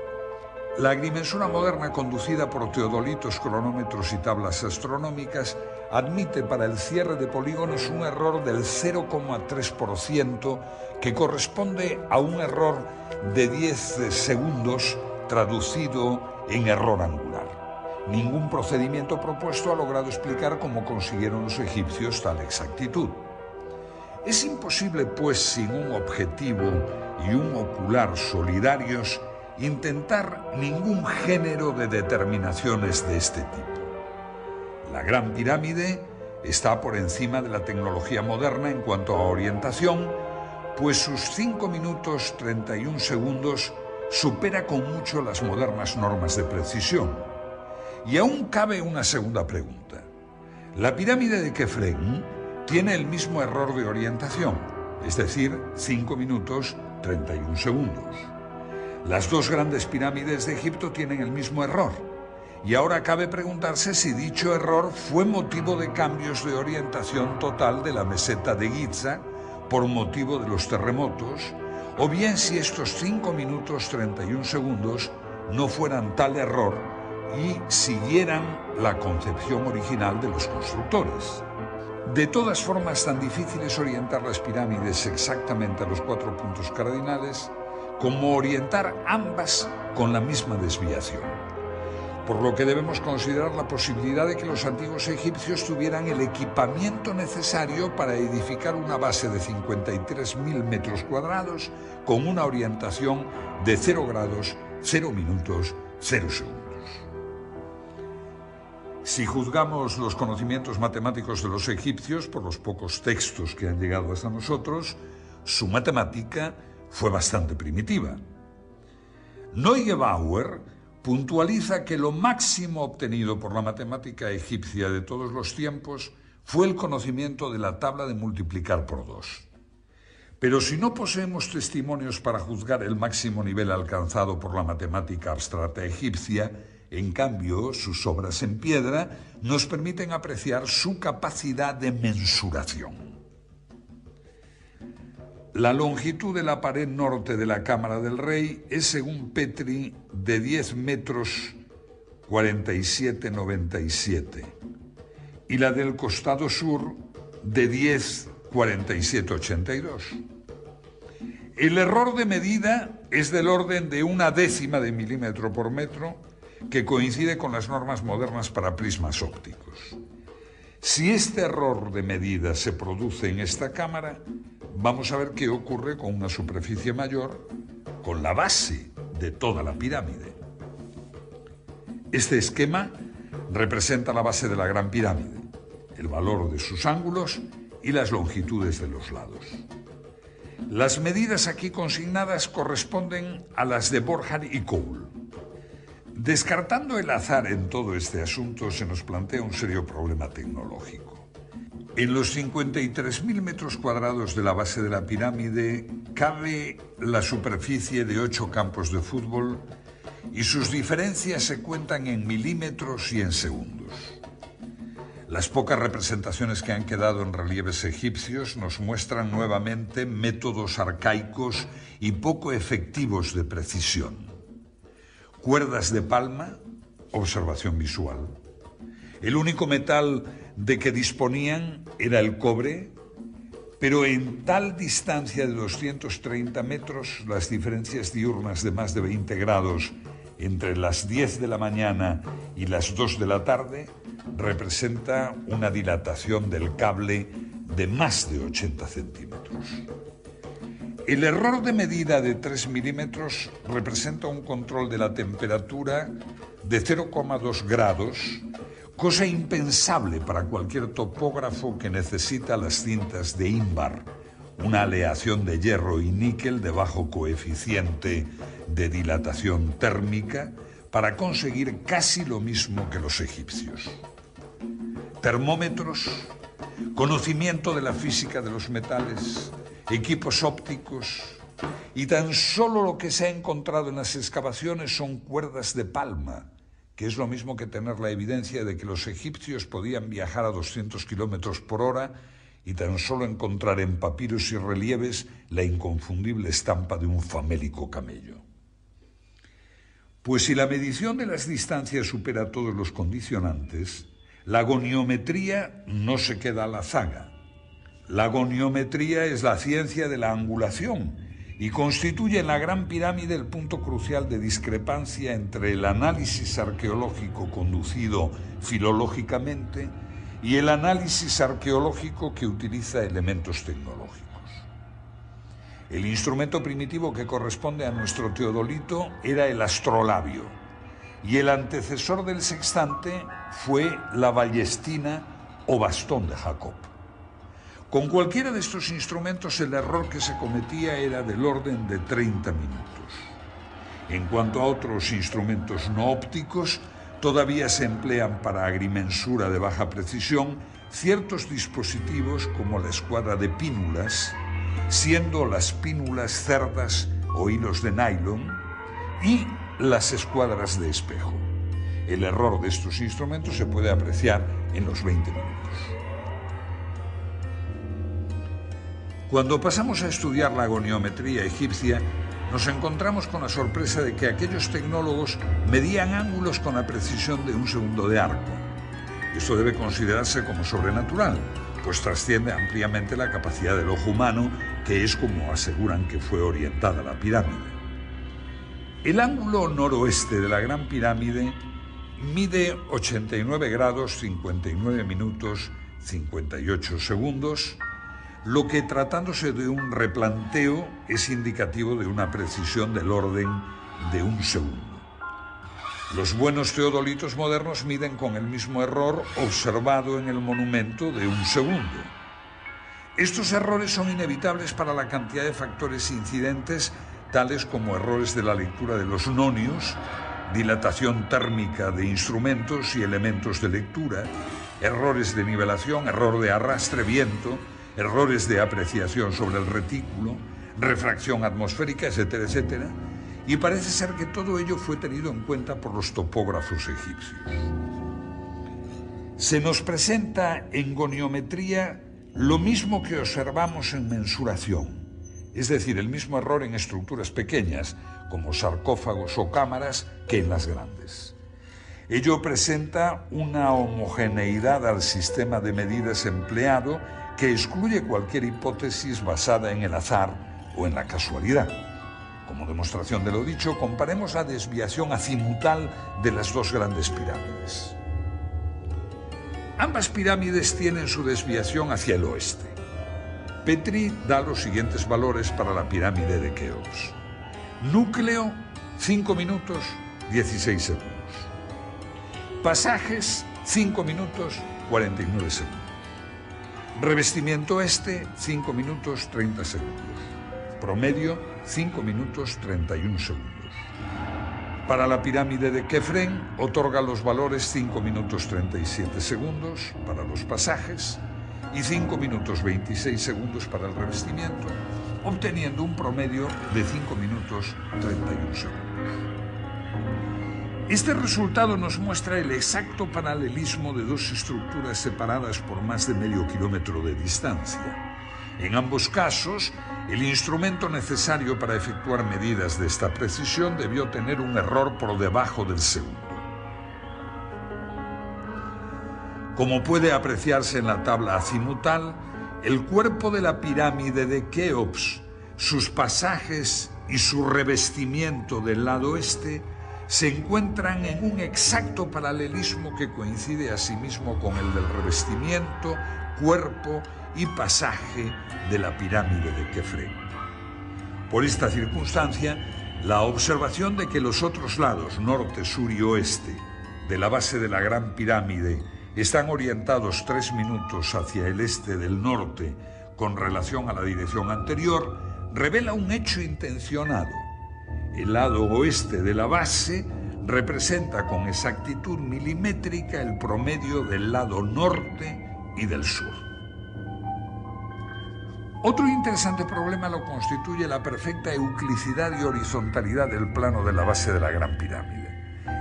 La agrimensura moderna, conducida por teodolitos, cronómetros y tablas astronómicas, admite para el cierre de polígonos un error del 0,3%, que corresponde a un error de 10 segundos traducido en error angular. Ningún procedimiento propuesto ha logrado explicar cómo consiguieron los egipcios tal exactitud. Es imposible, pues, sin un objetivo y un ocular solidarios, intentar ningún género de determinaciones de este tipo. La Gran Pirámide está por encima de la tecnología moderna en cuanto a orientación, pues sus 5 minutos 31 segundos supera con mucho las modernas normas de precisión. Y aún cabe una segunda pregunta. La pirámide de Kefren tiene el mismo error de orientación, es decir, 5 minutos 31 segundos. Las dos grandes pirámides de Egipto tienen el mismo error. Y ahora cabe preguntarse si dicho error fue motivo de cambios de orientación total de la meseta de Giza por motivo de los terremotos, o bien si estos 5 minutos 31 segundos no fueran tal error y siguieran la concepción original de los constructores. De todas formas, tan difícil es orientar las pirámides exactamente a los 4 puntos cardinales como orientar ambas con la misma desviación. Por lo que debemos considerar la posibilidad de que los antiguos egipcios tuvieran el equipamiento necesario para edificar una base de 53.000 metros cuadrados con una orientación de 0 grados, 0 minutos, 0 segundos. Si juzgamos los conocimientos matemáticos de los egipcios por los pocos textos que han llegado hasta nosotros, su matemática fue bastante primitiva. Neugebauer puntualiza que lo máximo obtenido por la matemática egipcia de todos los tiempos fue el conocimiento de la tabla de multiplicar por 2. Pero si no poseemos testimonios para juzgar el máximo nivel alcanzado por la matemática abstracta egipcia, en cambio, sus obras en piedra nos permiten apreciar su capacidad de mensuración. La longitud de la pared norte de la Cámara del Rey es, según Petri, de 10 metros 47,97 y la del costado sur de 10 47,82. El error de medida es del orden de 1/10 de milímetro por metro, que coincide con las normas modernas para prismas ópticos. Si este error de medida se produce en esta cámara, vamos a ver qué ocurre con una superficie mayor, con la base de toda la pirámide. Este esquema representa la base de la Gran Pirámide, el valor de sus ángulos y las longitudes de los lados. Las medidas aquí consignadas corresponden a las de Borjar y Cole. Descartando el azar en todo este asunto, se nos plantea un serio problema tecnológico. En los 53.000 metros cuadrados de la base de la pirámide cabe la superficie de 8 campos de fútbol y sus diferencias se cuentan en milímetros y en segundos. Las pocas representaciones que han quedado en relieves egipcios nos muestran nuevamente métodos arcaicos y poco efectivos de precisión. Cuerdas de palma, observación visual. El único metal de que disponían era el cobre, pero en tal distancia de 230 metros, las diferencias diurnas de más de 20 grados entre las 10 de la mañana y las 2 de la tarde representa una dilatación del cable de más de 80 centímetros. El error de medida de 3 milímetros representa un control de la temperatura de 0,2 grados, cosa impensable para cualquier topógrafo que necesita las cintas de ínbar, una aleación de hierro y níquel de bajo coeficiente de dilatación térmica, para conseguir casi lo mismo que los egipcios. Termómetros, conocimiento de la física de los metales, equipos ópticos, y tan solo lo que se ha encontrado en las excavaciones son cuerdas de palma, que es lo mismo que tener la evidencia de que los egipcios podían viajar a 200 kilómetros por hora y tan solo encontrar en papiros y relieves la inconfundible estampa de un famélico camello. Pues si la medición de las distancias supera todos los condicionantes, la goniometría no se queda a la zaga. La goniometría es la ciencia de la angulación y constituye en la Gran Pirámide el punto crucial de discrepancia entre el análisis arqueológico conducido filológicamente y el análisis arqueológico que utiliza elementos tecnológicos. El instrumento primitivo que corresponde a nuestro teodolito era el astrolabio, y el antecesor del sextante fue la ballestina o bastón de Jacob. Con cualquiera de estos instrumentos el error que se cometía era del orden de 30 minutos. En cuanto a otros instrumentos no ópticos, todavía se emplean para agrimensura de baja precisión ciertos dispositivos como la escuadra de pínulas, siendo las pínulas cerdas o hilos de nylon, y las escuadras de espejo. El error de estos instrumentos se puede apreciar en los 20 minutos. Cuando pasamos a estudiar la goniometría egipcia, nos encontramos con la sorpresa de que aquellos tecnólogos medían ángulos con la precisión de un segundo de arco. Esto debe considerarse como sobrenatural, pues trasciende ampliamente la capacidad del ojo humano, que es como aseguran que fue orientada la pirámide. El ángulo noroeste de la Gran Pirámide mide 89 grados 59 minutos 58 segundos, lo que, tratándose de un replanteo, es indicativo de una precisión del orden de un segundo. Los buenos teodolitos modernos miden con el mismo error observado en el monumento de un segundo. Estos errores son inevitables para la cantidad de factores incidentes, tales como errores de la lectura de los nonios, dilatación térmica de instrumentos y elementos de lectura, errores de nivelación, error de arrastre, viento, errores de apreciación sobre el retículo, refracción atmosférica, etcétera, etcétera, y parece ser que todo ello fue tenido en cuenta por los topógrafos egipcios. Se nos presenta en goniometría lo mismo que observamos en mensuración, es decir, el mismo error en estructuras pequeñas, como sarcófagos o cámaras, que en las grandes. Ello presenta una homogeneidad al sistema de medidas empleado que excluye cualquier hipótesis basada en el azar o en la casualidad. Como demostración de lo dicho, comparemos la desviación azimutal de las dos grandes pirámides. Ambas pirámides tienen su desviación hacia el oeste. Petrie da los siguientes valores para la pirámide de Keops. Núcleo, 5 minutos, 16 segundos. Pasajes, 5 minutos, 49 segundos. Revestimiento este, 5 minutos, 30 segundos. Promedio, 5 minutos, 31 segundos. Para la pirámide de Kefren, otorga los valores 5 minutos, 37 segundos para los pasajes y 5 minutos, 26 segundos para el revestimiento, obteniendo un promedio de 5 minutos, 31 segundos. Este resultado nos muestra el exacto paralelismo de dos estructuras separadas por más de medio kilómetro de distancia. En ambos casos, el instrumento necesario para efectuar medidas de esta precisión debió tener un error por debajo del segundo. Como puede apreciarse en la tabla azimutal, el cuerpo de la pirámide de Keops, sus pasajes y su revestimiento del lado este se encuentran en un exacto paralelismo que coincide asimismo con el del revestimiento, cuerpo y pasaje de la pirámide de Kefre. Por esta circunstancia, la observación de que los otros lados, norte, sur y oeste, de la base de la Gran Pirámide están orientados 3 minutos hacia el este del norte con relación a la dirección anterior, revela un hecho intencionado. El lado oeste de la base representa con exactitud milimétrica el promedio del lado norte y del sur. Otro interesante problema lo constituye la perfecta euclicidad y horizontalidad del plano de la base de la Gran Pirámide.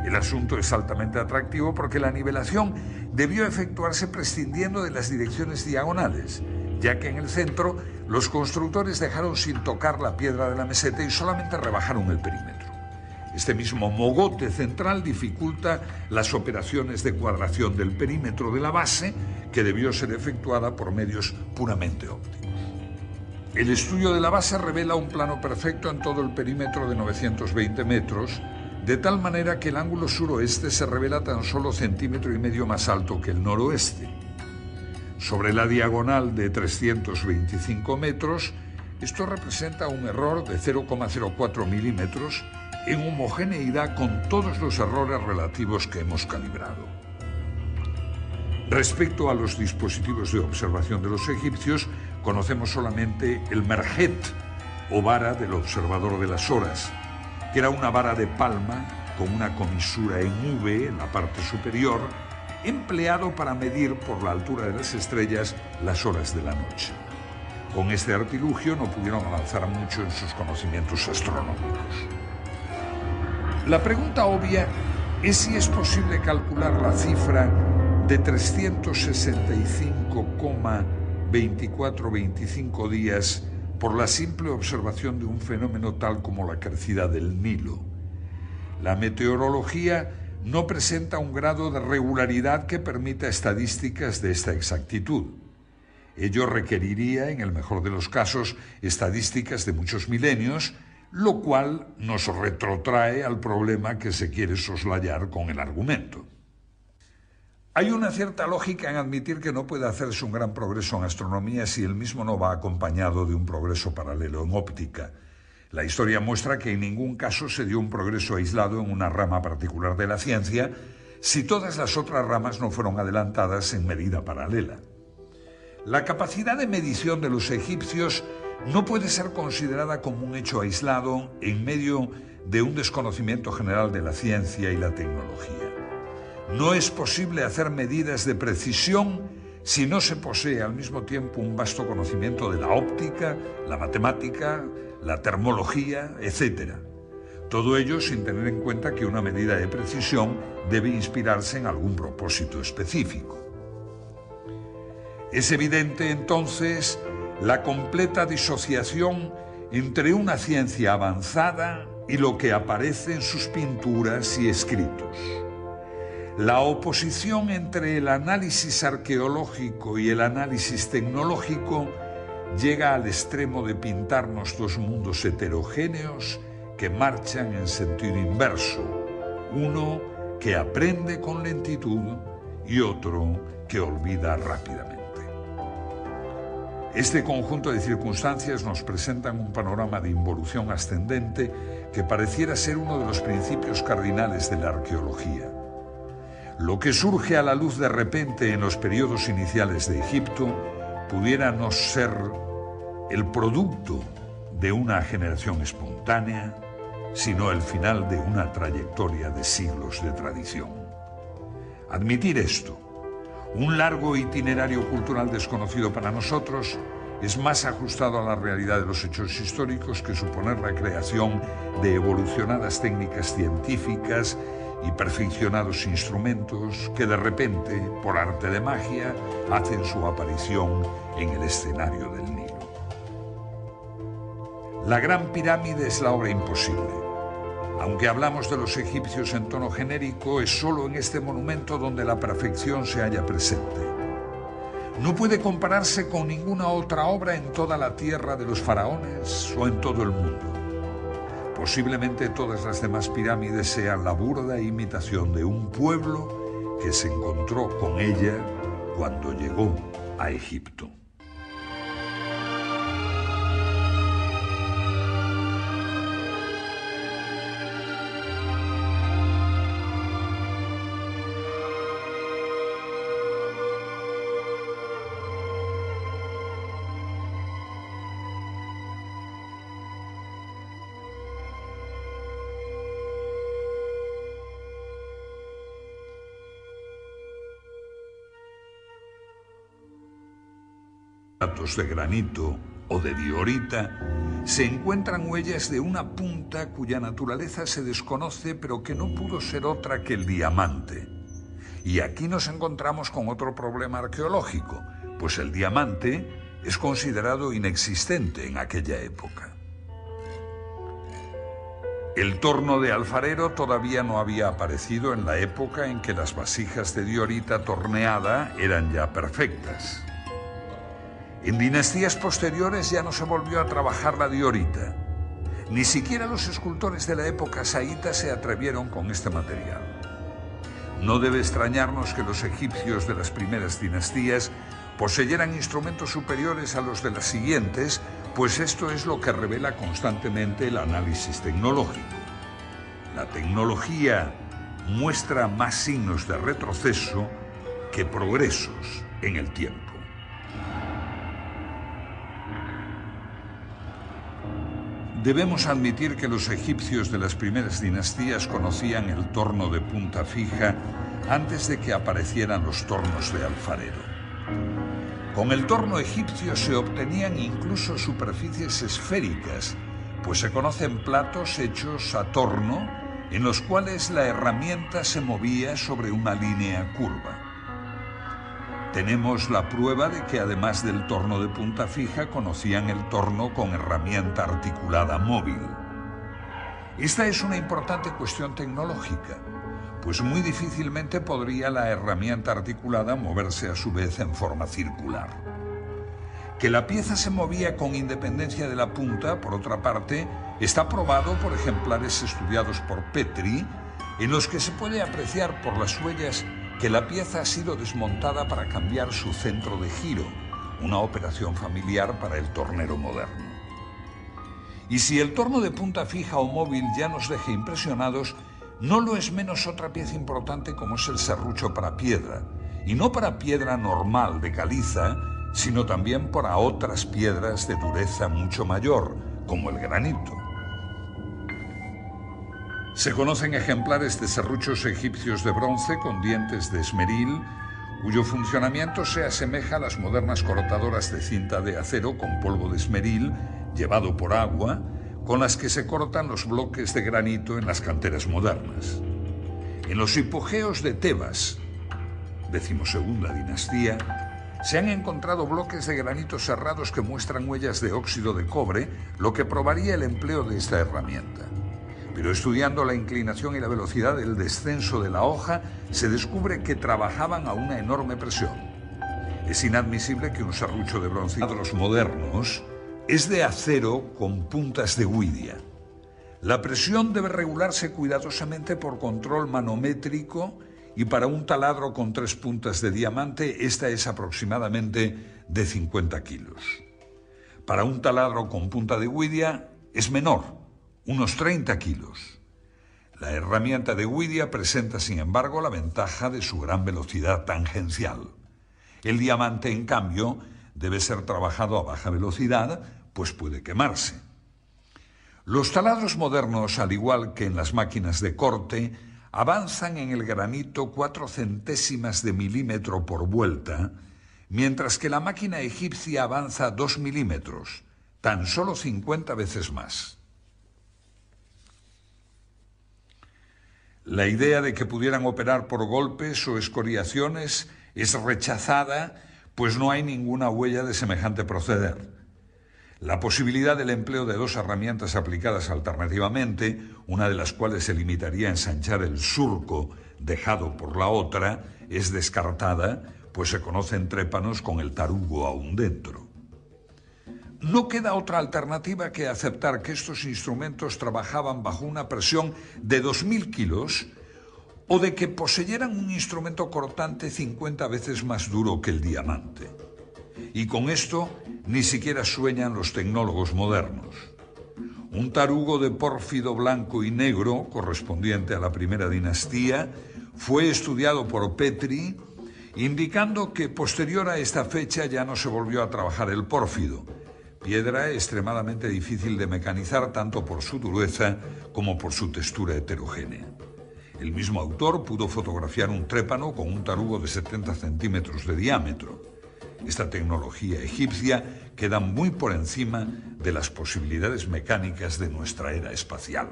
El asunto es altamente atractivo porque la nivelación debió efectuarse prescindiendo de las direcciones diagonales, ya que en el centro los constructores dejaron sin tocar la piedra de la meseta y solamente rebajaron el perímetro. Este mismo mogote central dificulta las operaciones de cuadración del perímetro de la base, que debió ser efectuada por medios puramente ópticos. El estudio de la base revela un plano perfecto en todo el perímetro de 920 metros, de tal manera que el ángulo suroeste se revela tan solo 1,5 centímetros más alto que el noroeste. Sobre la diagonal de 325 metros, esto representa un error de 0,04 milímetros en homogeneidad con todos los errores relativos que hemos calibrado. Respecto a los dispositivos de observación de los egipcios, conocemos solamente el merjet, o vara del observador de las horas, que era una vara de palma con una comisura en V en la parte superior, empleado para medir por la altura de las estrellas las horas de la noche. Con este artilugio no pudieron avanzar mucho en sus conocimientos astronómicos. La pregunta obvia es si es posible calcular la cifra de 365,2425 días por la simple observación de un fenómeno tal como la crecida del Nilo. La meteorología no presenta un grado de regularidad que permita estadísticas de esta exactitud. Ello requeriría, en el mejor de los casos, estadísticas de muchos milenios, lo cual nos retrotrae al problema que se quiere soslayar con el argumento. Hay una cierta lógica en admitir que no puede hacerse un gran progreso en astronomía si el mismo no va acompañado de un progreso paralelo en óptica. La historia muestra que en ningún caso se dio un progreso aislado en una rama particular de la ciencia si todas las otras ramas no fueron adelantadas en medida paralela. La capacidad de medición de los egipcios no puede ser considerada como un hecho aislado en medio de un desconocimiento general de la ciencia y la tecnología. No es posible hacer medidas de precisión si no se posee al mismo tiempo un vasto conocimiento de la óptica, la matemática, la termología, etc. Todo ello sin tener en cuenta que una medida de precisión debe inspirarse en algún propósito específico. Es evidente entonces la completa disociación entre una ciencia avanzada y lo que aparece en sus pinturas y escritos. La oposición entre el análisis arqueológico y el análisis tecnológico llega al extremo de pintarnos dos mundos heterogéneos que marchan en sentido inverso, uno que aprende con lentitud y otro que olvida rápidamente. Este conjunto de circunstancias nos presentan un panorama de involución ascendente que pareciera ser uno de los principios cardinales de la arqueología. Lo que surge a la luz de repente en los periodos iniciales de Egipto pudiera no ser el producto de una generación espontánea, sino el final de una trayectoria de siglos de tradición. Admitir esto, un largo itinerario cultural desconocido para nosotros, es más ajustado a la realidad de los hechos históricos que suponer la creación de evolucionadas técnicas científicas y perfeccionados instrumentos que de repente, por arte de magia, hacen su aparición en el escenario del Nilo. La Gran Pirámide es la obra imposible. Aunque hablamos de los egipcios en tono genérico, es solo en este monumento donde la perfección se halla presente. No puede compararse con ninguna otra obra en toda la tierra de los faraones o en todo el mundo. Posiblemente todas las demás pirámides sean la burda imitación de un pueblo que se encontró con ella cuando llegó a Egipto. De granito o de diorita, se encuentran huellas de una punta cuya naturaleza se desconoce, pero que no pudo ser otra que el diamante. Y aquí nos encontramos con otro problema arqueológico, pues el diamante es considerado inexistente en aquella época. El torno de alfarero todavía no había aparecido en la época en que las vasijas de diorita torneada eran ya perfectas. En dinastías posteriores ya no se volvió a trabajar la diorita. Ni siquiera los escultores de la época saíta se atrevieron con este material. No debe extrañarnos que los egipcios de las primeras dinastías poseyeran instrumentos superiores a los de las siguientes, pues esto es lo que revela constantemente el análisis tecnológico. La tecnología muestra más signos de retroceso que progresos en el tiempo. Debemos admitir que los egipcios de las primeras dinastías conocían el torno de punta fija antes de que aparecieran los tornos de alfarero. Con el torno egipcio se obtenían incluso superficies esféricas, pues se conocen platos hechos a torno en los cuales la herramienta se movía sobre una línea curva. Tenemos la prueba de que además del torno de punta fija conocían el torno con herramienta articulada móvil. Esta es una importante cuestión tecnológica, pues muy difícilmente podría la herramienta articulada moverse a su vez en forma circular. Que la pieza se movía con independencia de la punta, por otra parte, está probado por ejemplares estudiados por Petrie, en los que se puede apreciar por las huellas que la pieza ha sido desmontada para cambiar su centro de giro, una operación familiar para el tornero moderno. Y si el torno de punta fija o móvil ya nos deja impresionados, no lo es menos otra pieza importante como es el serrucho para piedra, y no para piedra normal de caliza, sino también para otras piedras de dureza mucho mayor, como el granito. Se conocen ejemplares de serruchos egipcios de bronce con dientes de esmeril, cuyo funcionamiento se asemeja a las modernas cortadoras de cinta de acero con polvo de esmeril, llevado por agua, con las que se cortan los bloques de granito en las canteras modernas. En los hipogeos de Tebas, 12ª dinastía, se han encontrado bloques de granito serrados que muestran huellas de óxido de cobre, lo que probaría el empleo de esta herramienta. Pero estudiando la inclinación y la velocidad del descenso de la hoja, se descubre que trabajaban a una enorme presión. Es inadmisible que un serrucho de bronce de los modernos es de acero con puntas de huidia. La presión debe regularse cuidadosamente por control manométrico y para un taladro con 3 puntas de diamante, esta es aproximadamente de 50 kilos. Para un taladro con punta de huidia es menor, unos 30 kilos. La herramienta de huidia presenta, sin embargo, la ventaja de su gran velocidad tangencial. El diamante, en cambio, debe ser trabajado a baja velocidad, pues puede quemarse. Los taladros modernos, al igual que en las máquinas de corte, avanzan en el granito 4 centésimas de milímetro por vuelta, mientras que la máquina egipcia avanza 2 milímetros, tan solo 50 veces más. La idea de que pudieran operar por golpes o escoriaciones es rechazada, pues no hay ninguna huella de semejante proceder. La posibilidad del empleo de dos herramientas aplicadas alternativamente, una de las cuales se limitaría a ensanchar el surco dejado por la otra, es descartada, pues se conocen trépanos con el tarugo aún dentro. No queda otra alternativa que aceptar que estos instrumentos trabajaban bajo una presión de 2000 kilos o de que poseyeran un instrumento cortante 50 veces más duro que el diamante. Y con esto ni siquiera sueñan los tecnólogos modernos. Un tarugo de pórfido blanco y negro, correspondiente a la primera dinastía, fue estudiado por Petri, indicando que posterior a esta fecha ya no se volvió a trabajar el pórfido, piedra extremadamente difícil de mecanizar tanto por su dureza como por su textura heterogénea. El mismo autor pudo fotografiar un trépano con un tarugo de 70 centímetros de diámetro. Esta tecnología egipcia queda muy por encima de las posibilidades mecánicas de nuestra era espacial.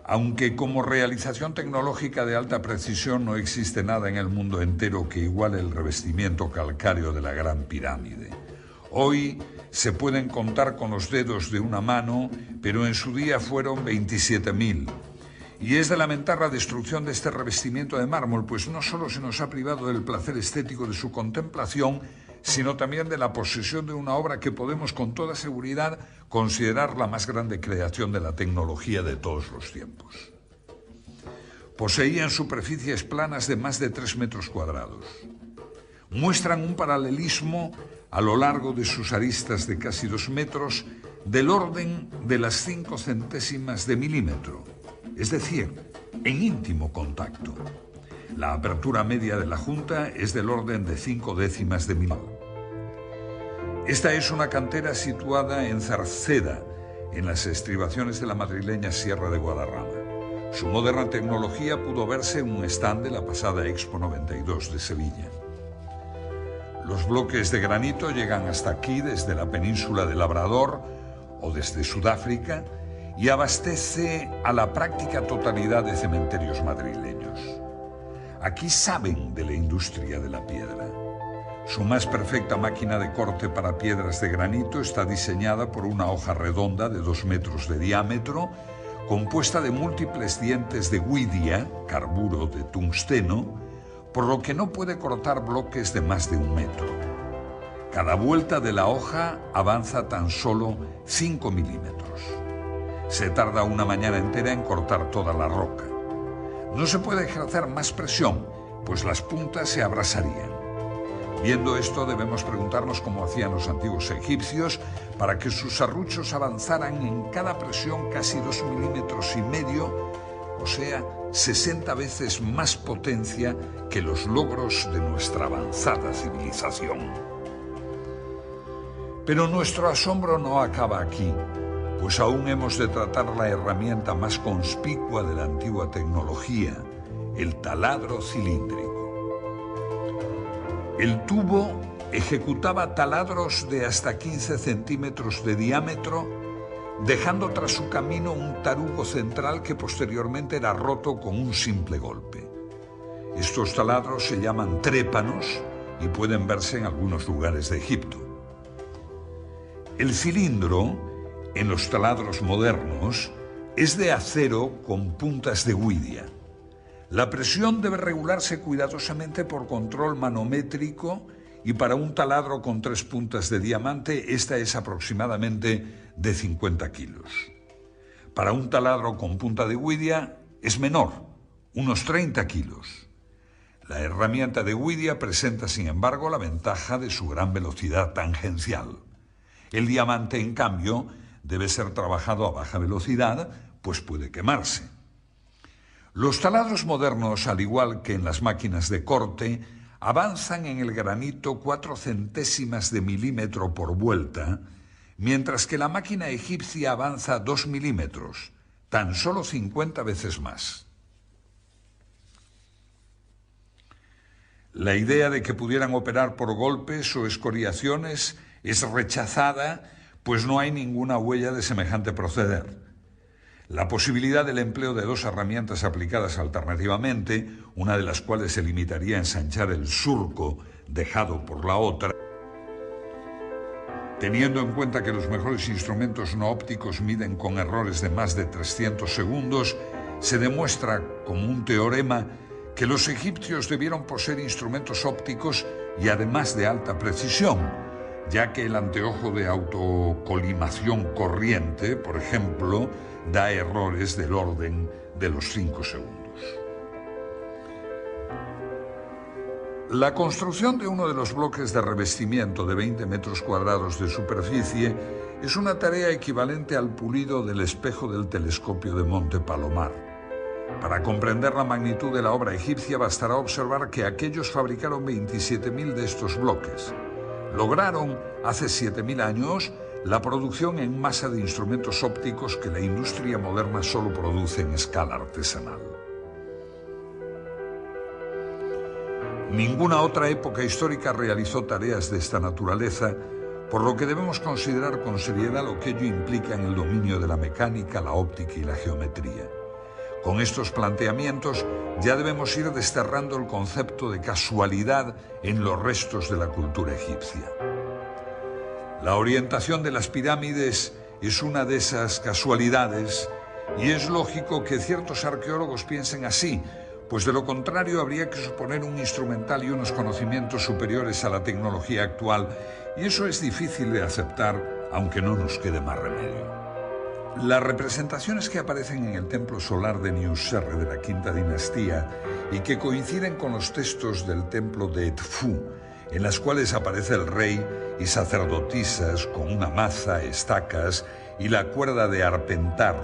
Aunque como realización tecnológica de alta precisión no existe nada en el mundo entero que iguale el revestimiento calcáreo de la Gran Pirámide. Hoy se pueden contar con los dedos de una mano, pero en su día fueron 27.000. Y es de lamentar la destrucción de este revestimiento de mármol, pues no solo se nos ha privado del placer estético de su contemplación, sino también de la posesión de una obra que podemos con toda seguridad considerar la más grande creación de la tecnología de todos los tiempos. Poseían superficies planas de más de 3 metros cuadrados. Muestran un paralelismo a lo largo de sus aristas de casi 2 metros del orden de las 5 centésimas de milímetro, es decir, en íntimo contacto. La apertura media de la junta es del orden de 5 décimas de milímetro. Esta es una cantera situada en Zarceda, en las estribaciones de la madrileña Sierra de Guadarrama. Su moderna tecnología pudo verse en un stand de la pasada Expo 92 de Sevilla. Los bloques de granito llegan hasta aquí desde la península de Labrador o desde Sudáfrica y abastece a la práctica totalidad de cementerios madrileños. Aquí saben de la industria de la piedra. Su más perfecta máquina de corte para piedras de granito está diseñada por una hoja redonda de 2 metros de diámetro, compuesta de múltiples dientes de huidia, carburo de tungsteno, por lo que no puede cortar bloques de más de 1 metro. Cada vuelta de la hoja avanza tan solo 5 milímetros. Se tarda una mañana entera en cortar toda la roca. No se puede ejercer más presión, pues las puntas se abrasarían. Viendo esto, debemos preguntarnos cómo hacían los antiguos egipcios para que sus serruchos avanzaran en cada presión casi 2,5 milímetros, o sea, 60 veces más potencia que los logros de nuestra avanzada civilización. Pero nuestro asombro no acaba aquí, pues aún hemos de tratar la herramienta más conspicua de la antigua tecnología, el taladro cilíndrico. El tubo ejecutaba taladros de hasta 15 centímetros de diámetro, dejando tras su camino un tarugo central que posteriormente era roto con un simple golpe. Estos taladros se llaman trépanos y pueden verse en algunos lugares de Egipto. El cilindro, en los taladros modernos, es de acero con puntas de huidia. La presión debe regularse cuidadosamente por control manométrico y para un taladro con 3 puntas de diamante, esta es aproximadamente de 50 kilos. Para un taladro con punta de huidia es menor, unos 30 kilos. La herramienta de huidia presenta, sin embargo, la ventaja de su gran velocidad tangencial. El diamante, en cambio, debe ser trabajado a baja velocidad, pues puede quemarse. Los taladros modernos, al igual que en las máquinas de corte, avanzan en el granito 4 centésimas de milímetro por vuelta, mientras que la máquina egipcia avanza 2 milímetros, tan solo 50 veces más. La idea de que pudieran operar por golpes o escoriaciones es rechazada, pues no hay ninguna huella de semejante proceder. La posibilidad del empleo de 2 herramientas aplicadas alternativamente, una de las cuales se limitaría a ensanchar el surco dejado por la otra, Teniendo en cuenta que los mejores instrumentos no ópticos miden con errores de más de 300 segundos, se demuestra como un teorema que los egipcios debieron poseer instrumentos ópticos y además de alta precisión, ya que el anteojo de autocolimación corriente, por ejemplo, da errores del orden de los 5 segundos. La construcción de uno de los bloques de revestimiento de 20 metros cuadrados de superficie es una tarea equivalente al pulido del espejo del telescopio de Monte Palomar. Para comprender la magnitud de la obra egipcia bastará observar que aquellos fabricaron 27.000 de estos bloques. Lograron, hace 7.000 años, la producción en masa de instrumentos ópticos que la industria moderna solo produce en escala artesanal. Ninguna otra época histórica realizó tareas de esta naturaleza, por lo que debemos considerar con seriedad lo que ello implica en el dominio de la mecánica, la óptica y la geometría. Con estos planteamientos ya debemos ir desterrando el concepto de casualidad en los restos de la cultura egipcia. La orientación de las pirámides es una de esas casualidades y es lógico que ciertos arqueólogos piensen así, pues de lo contrario habría que suponer un instrumental y unos conocimientos superiores a la tecnología actual, y eso es difícil de aceptar, aunque no nos quede más remedio. Las representaciones que aparecen en el templo solar de Niuserre de la Quinta Dinastía y que coinciden con los textos del templo de Edfu, en las cuales aparece el rey y sacerdotisas con una maza, estacas y la cuerda de arpentar,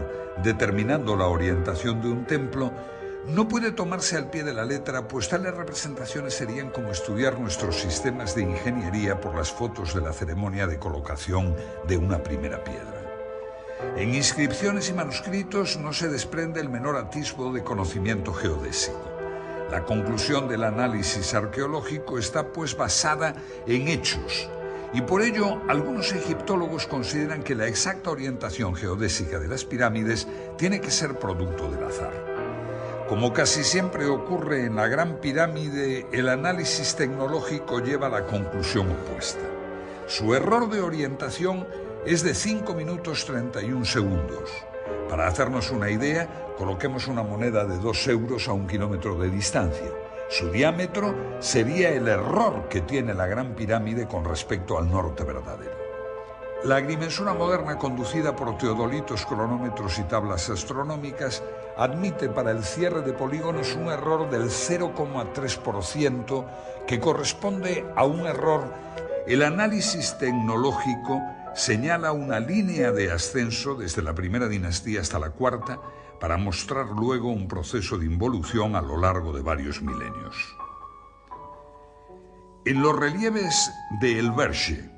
determinando la orientación de un templo, no puede tomarse al pie de la letra, pues tales representaciones serían como estudiar nuestros sistemas de ingeniería por las fotos de la ceremonia de colocación de una primera piedra. En inscripciones y manuscritos no se desprende el menor atisbo de conocimiento geodésico. La conclusión del análisis arqueológico está pues basada en hechos, y por ello algunos egiptólogos consideran que la exacta orientación geodésica de las pirámides tiene que ser producto del azar. Como casi siempre ocurre en la Gran Pirámide, el análisis tecnológico lleva a la conclusión opuesta. Su error de orientación es de 5 minutos 31 segundos. Para hacernos una idea, coloquemos una moneda de 2 euros a 1 kilómetro de distancia. Su diámetro sería el error que tiene la Gran Pirámide con respecto al norte verdadero. La agrimensura moderna, conducida por teodolitos, cronómetros y tablas astronómicas, admite para el cierre de polígonos un error del 0,3% que corresponde a un error. El análisis tecnológico señala una línea de ascenso desde la primera dinastía hasta la cuarta para mostrar luego un proceso de involución a lo largo de varios milenios. En los relieves de El Verge,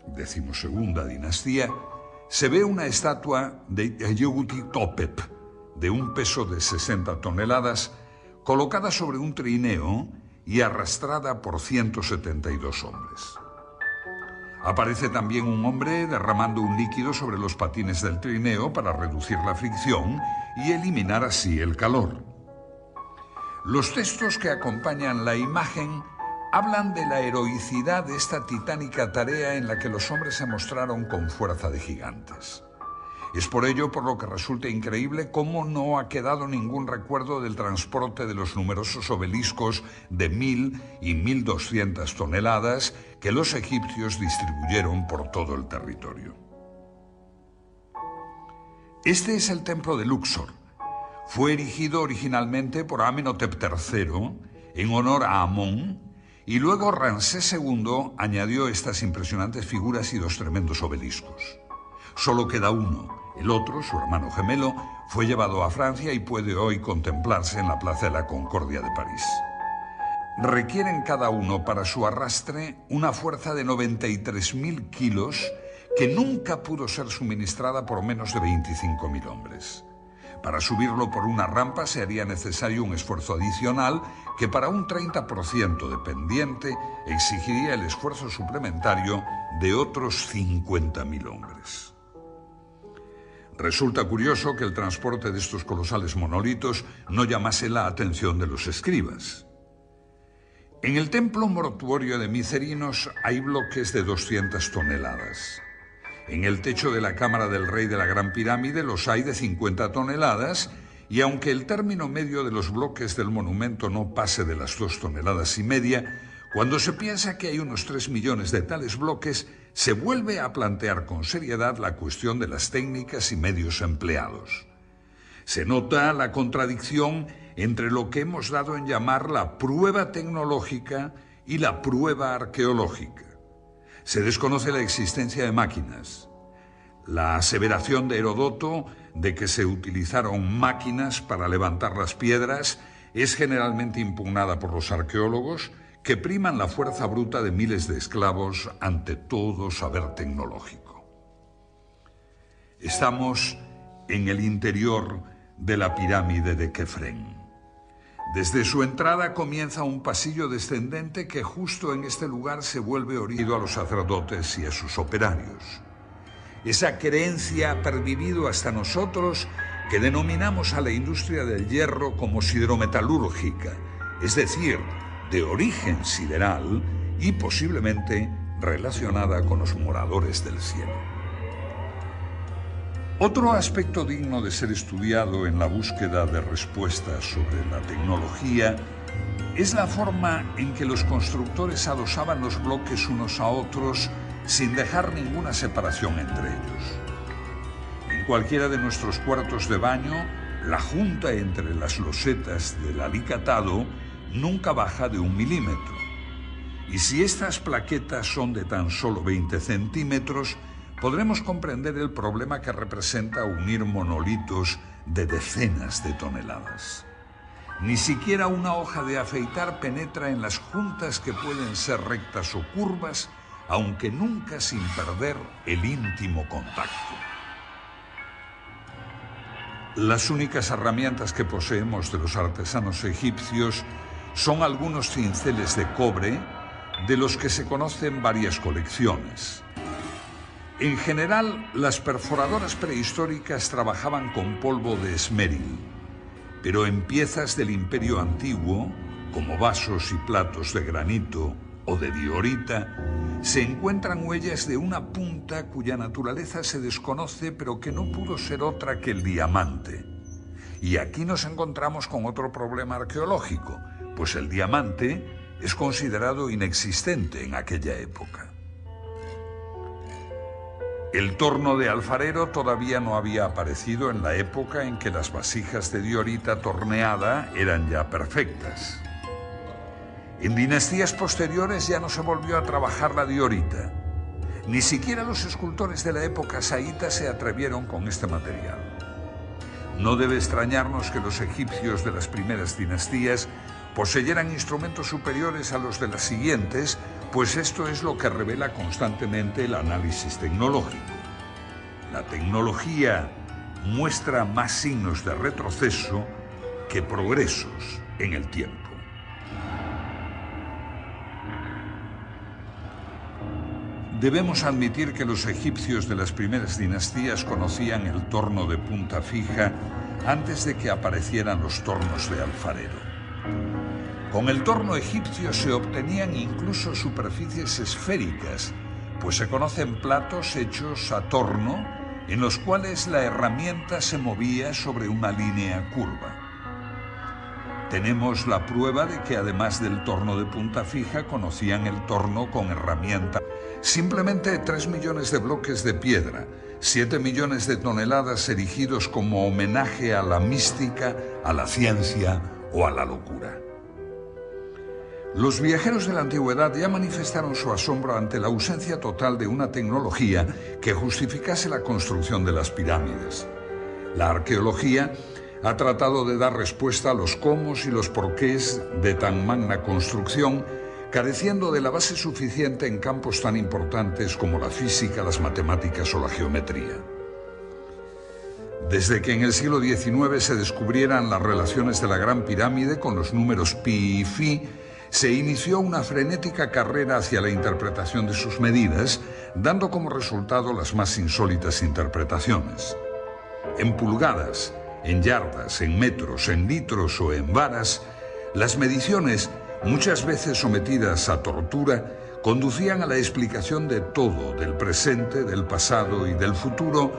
12ª dinastía, se ve una estatua de Yehuti-Topep de un peso de 60 toneladas, colocada sobre un trineo y arrastrada por 172 hombres. Aparece también un hombre derramando un líquido sobre los patines del trineo para reducir la fricción y eliminar así el calor. Los textos que acompañan la imagen hablan de la heroicidad de esta titánica tarea en la que los hombres se mostraron con fuerza de gigantes. Es por ello por lo que resulta increíble cómo no ha quedado ningún recuerdo del transporte de los numerosos obeliscos de 1.000 y 1.200 toneladas que los egipcios distribuyeron por todo el territorio. Este es el templo de Luxor. Fue erigido originalmente por Amenhotep III en honor a Amón, y luego Ramsés II añadió estas impresionantes figuras y 2 tremendos obeliscos. Solo queda uno. El otro, su hermano gemelo, fue llevado a Francia y puede hoy contemplarse en la Plaza de la Concordia de París. Requieren cada uno para su arrastre una fuerza de 93.000 kilos que nunca pudo ser suministrada por menos de 25.000 hombres. Para subirlo por una rampa se haría necesario un esfuerzo adicional que para un 30% de pendiente exigiría el esfuerzo suplementario de otros 50.000 hombres. Resulta curioso que el transporte de estos colosales monolitos no llamase la atención de los escribas. En el templo mortuorio de Micerinos hay bloques de 200 toneladas. En el techo de la cámara del rey de la Gran Pirámide los hay de 50 toneladas, y aunque el término medio de los bloques del monumento no pase de las 2,5 toneladas, cuando se piensa que hay unos 3 millones de tales bloques, se vuelve a plantear con seriedad la cuestión de las técnicas y medios empleados. Se nota la contradicción entre lo que hemos dado en llamar la prueba tecnológica y la prueba arqueológica. Se desconoce la existencia de máquinas. La aseveración de Heródoto de que se utilizaron máquinas para levantar las piedras es generalmente impugnada por los arqueólogos, que priman la fuerza bruta de miles de esclavos ante todo saber tecnológico. Estamos en el interior de la pirámide de Kefren. Desde su entrada comienza un pasillo descendente que justo en este lugar se vuelve orido a los sacerdotes y a sus operarios. Esa creencia ha pervivido hasta nosotros, que denominamos a la industria del hierro como siderometalúrgica, es decir, de origen sideral y posiblemente relacionada con los moradores del cielo. Otro aspecto digno de ser estudiado en la búsqueda de respuestas sobre la tecnología es la forma en que los constructores adosaban los bloques unos a otros sin dejar ninguna separación entre ellos. En cualquiera de nuestros cuartos de baño, la junta entre las losetas del alicatado nunca baja de 1 milímetro. Y si estas plaquetas son de tan solo 20 centímetros, podremos comprender el problema que representa unir monolitos de decenas de toneladas. Ni siquiera una hoja de afeitar penetra en las juntas, que pueden ser rectas o curvas, aunque nunca sin perder el íntimo contacto. Las únicas herramientas que poseemos de los artesanos egipcios son algunos cinceles de cobre, de los que se conocen varias colecciones. En general, las perforadoras prehistóricas trabajaban con polvo de esmeril, pero en piezas del Imperio Antiguo, como vasos y platos de granito o de diorita, se encuentran huellas de una punta cuya naturaleza se desconoce, pero que no pudo ser otra que el diamante. Y aquí nos encontramos con otro problema arqueológico, pues el diamante es considerado inexistente en aquella época. El torno de alfarero todavía no había aparecido en la época en que las vasijas de diorita torneada eran ya perfectas. En dinastías posteriores ya no se volvió a trabajar la diorita. Ni siquiera los escultores de la época saíta se atrevieron con este material. No debe extrañarnos que los egipcios de las primeras dinastías poseyeran instrumentos superiores a los de las siguientes, pues esto es lo que revela constantemente el análisis tecnológico. La tecnología muestra más signos de retroceso que progresos en el tiempo. Debemos admitir que los egipcios de las primeras dinastías conocían el torno de punta fija antes de que aparecieran los tornos de alfarero. Con el torno egipcio se obtenían incluso superficies esféricas, pues se conocen platos hechos a torno en los cuales la herramienta se movía sobre una línea curva. Tenemos la prueba de que además del torno de punta fija conocían el torno con herramienta. Simplemente 3 millones de bloques de piedra, 7 millones de toneladas erigidos como homenaje a la mística, a la ciencia o a la locura. Los viajeros de la antigüedad ya manifestaron su asombro ante la ausencia total de una tecnología que justificase la construcción de las pirámides. La arqueología ha tratado de dar respuesta a los cómo y los porqués de tan magna construcción, careciendo de la base suficiente en campos tan importantes como la física, las matemáticas o la geometría. Desde que en el siglo XIX se descubrieran las relaciones de la Gran Pirámide con los números pi y phi, se inició una frenética carrera hacia la interpretación de sus medidas, dando como resultado las más insólitas interpretaciones. En pulgadas, en yardas, en metros, en litros o en varas, las mediciones, muchas veces sometidas a tortura, conducían a la explicación de todo, del presente, del pasado y del futuro,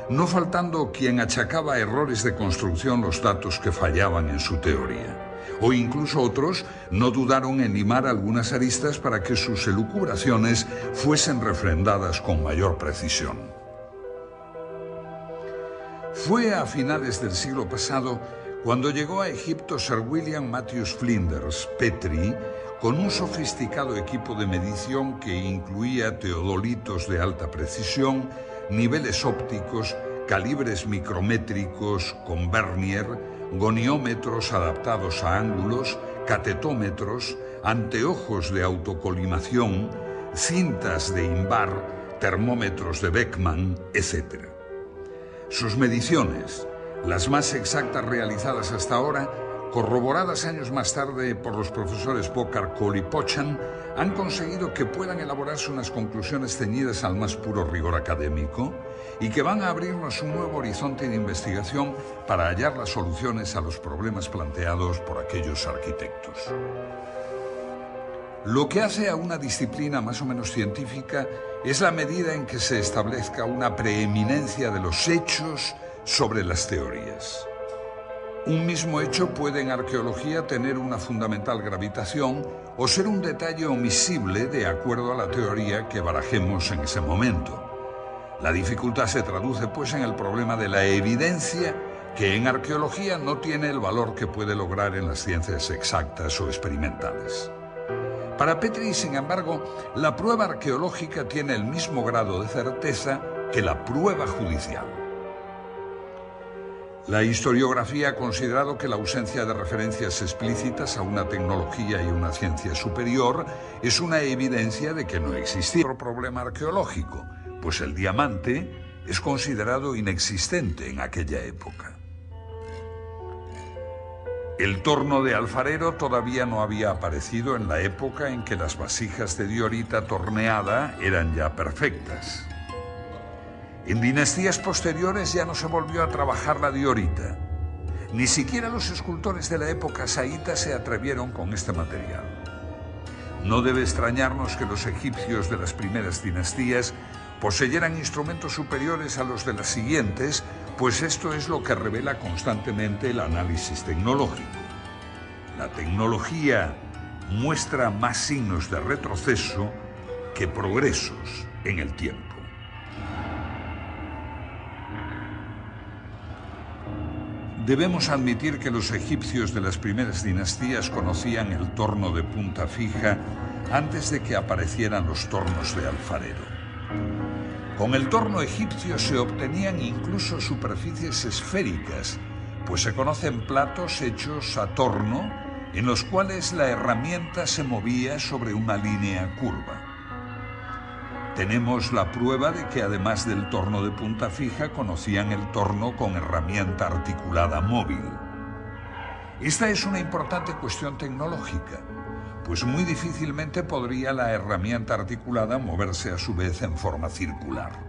no faltando quien achacaba errores de construcción los datos que fallaban en su teoría. O incluso otros no dudaron en limar algunas aristas para que sus elucubraciones fuesen refrendadas con mayor precisión. Fue a finales del siglo pasado cuando llegó a Egipto Sir William Matthews Flinders, Petrie, con un sofisticado equipo de medición que incluía teodolitos de alta precisión, niveles ópticos, calibres micrométricos con vernier, goniómetros adaptados a ángulos, catetómetros, anteojos de autocolimación, cintas de Invar, termómetros de Beckman, etc. Sus mediciones, las más exactas realizadas hasta ahora, corroboradas años más tarde por los profesores Bocar, Cole y Pochan, han conseguido que puedan elaborarse unas conclusiones ceñidas al más puro rigor académico y que van a abrirnos un nuevo horizonte de investigación para hallar las soluciones a los problemas planteados por aquellos arquitectos. Lo que hace a una disciplina más o menos científica es la medida en que se establezca una preeminencia de los hechos sobre las teorías. Un mismo hecho puede en arqueología tener una fundamental gravitación o ser un detalle omisible de acuerdo a la teoría que barajemos en ese momento. La dificultad se traduce pues en el problema de la evidencia, que en arqueología no tiene el valor que puede lograr en las ciencias exactas o experimentales. Para Petrie, sin embargo, la prueba arqueológica tiene el mismo grado de certeza que la prueba judicial. La historiografía ha considerado que la ausencia de referencias explícitas a una tecnología y una ciencia superior es una evidencia de que no existía otro problema arqueológico, pues el diamante es considerado inexistente en aquella época. El torno de alfarero todavía no había aparecido en la época en que las vasijas de diorita torneada eran ya perfectas. En dinastías posteriores ya no se volvió a trabajar la diorita. Ni siquiera los escultores de la época saíta se atrevieron con este material. No debe extrañarnos que los egipcios de las primeras dinastías poseyeran instrumentos superiores a los de las siguientes, pues esto es lo que revela constantemente el análisis tecnológico. La tecnología muestra más signos de retroceso que progresos en el tiempo. Debemos admitir que los egipcios de las primeras dinastías conocían el torno de punta fija antes de que aparecieran los tornos de alfarero. Con el torno egipcio se obtenían incluso superficies esféricas, pues se conocen platos hechos a torno en los cuales la herramienta se movía sobre una línea curva. Tenemos la prueba de que además del torno de punta fija conocían el torno con herramienta articulada móvil. Esta es una importante cuestión tecnológica, pues muy difícilmente podría la herramienta articulada moverse a su vez en forma circular.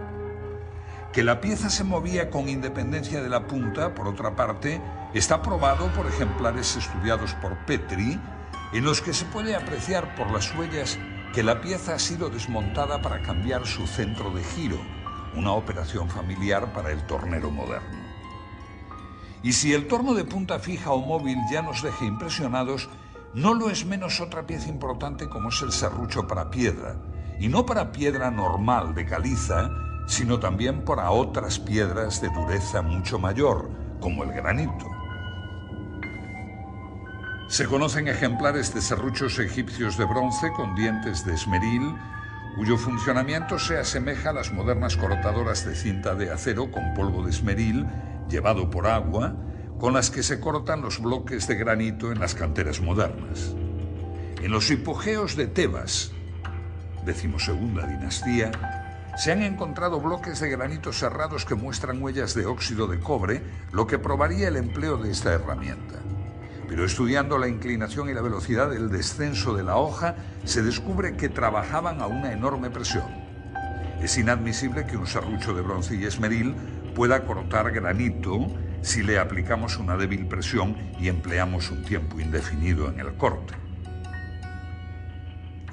Que la pieza se movía con independencia de la punta, por otra parte, está probado por ejemplares estudiados por Petrie, en los que se puede apreciar por las huellas que la pieza ha sido desmontada para cambiar su centro de giro, una operación familiar para el tornero moderno. Y si el torno de punta fija o móvil ya nos deja impresionados, no lo es menos otra pieza importante como es el serrucho para piedra, y no para piedra normal de caliza, sino también para otras piedras de dureza mucho mayor, como el granito. Se conocen ejemplares de serruchos egipcios de bronce con dientes de esmeril, cuyo funcionamiento se asemeja a las modernas cortadoras de cinta de acero con polvo de esmeril, llevado por agua, con las que se cortan los bloques de granito en las canteras modernas. En los hipogeos de Tebas, 12ª dinastía, se han encontrado bloques de granito serrados que muestran huellas de óxido de cobre, lo que probaría el empleo de esta herramienta. Pero estudiando la inclinación y la velocidad del descenso de la hoja, se descubre que trabajaban a una enorme presión. Es inadmisible que un serrucho de bronce y esmeril pueda cortar granito si le aplicamos una débil presión y empleamos un tiempo indefinido en el corte.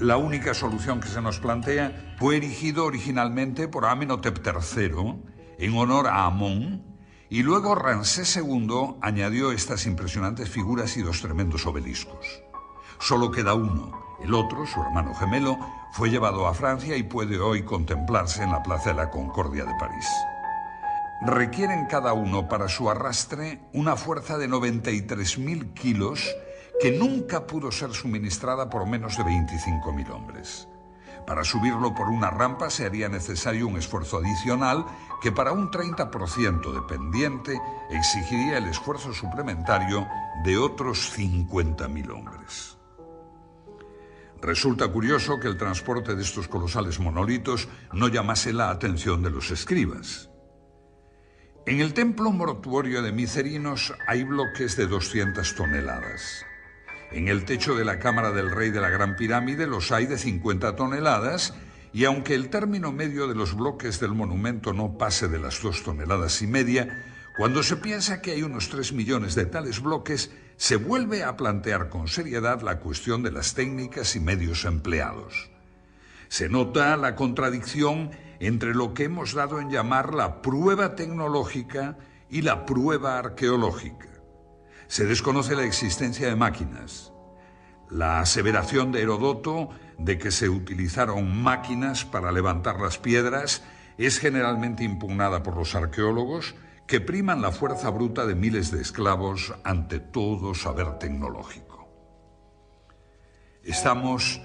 la única solución que se nos plantea, fue erigido originalmente por Amenhotep III en honor a Amón, y luego Ramsés II añadió estas impresionantes figuras y 2 tremendos obeliscos. Solo queda uno. El otro, su hermano gemelo, fue llevado a Francia y puede hoy contemplarse en la Plaza de la Concordia de París. Requieren cada uno para su arrastre una fuerza de 93.000 kilos que nunca pudo ser suministrada por menos de 25.000 hombres. Para subirlo por una rampa se haría necesario un esfuerzo adicional que para un 30% de pendiente exigiría el esfuerzo suplementario de otros 50.000 hombres. Resulta curioso que el transporte de estos colosales monolitos no llamase la atención de los escribas. En el templo mortuorio de Micerinos hay bloques de 200 toneladas. En el techo de la cámara del rey de la Gran Pirámide los hay de 50 toneladas, y aunque el término medio de los bloques del monumento no pase de las 2,5 toneladas, cuando se piensa que hay unos 3 millones de tales bloques, se vuelve a plantear con seriedad la cuestión de las técnicas y medios empleados. Se nota la contradicción entre lo que hemos dado en llamar la prueba tecnológica y la prueba arqueológica. Se desconoce la existencia de máquinas. La aseveración de Heródoto de que se utilizaron máquinas para levantar las piedras es generalmente impugnada por los arqueólogos, que priman la fuerza bruta de miles de esclavos ante todo saber tecnológico. Estamos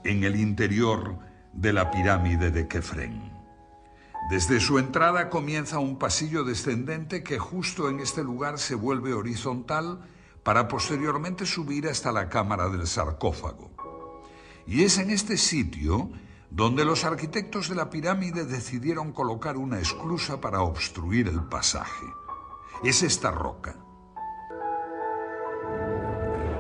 en el interior de la pirámide de Kefren. Desde su entrada comienza un pasillo descendente que justo en este lugar se vuelve horizontal para posteriormente subir hasta la cámara del sarcófago. Y es en este sitio donde los arquitectos de la pirámide decidieron colocar una esclusa para obstruir el pasaje. Es esta roca.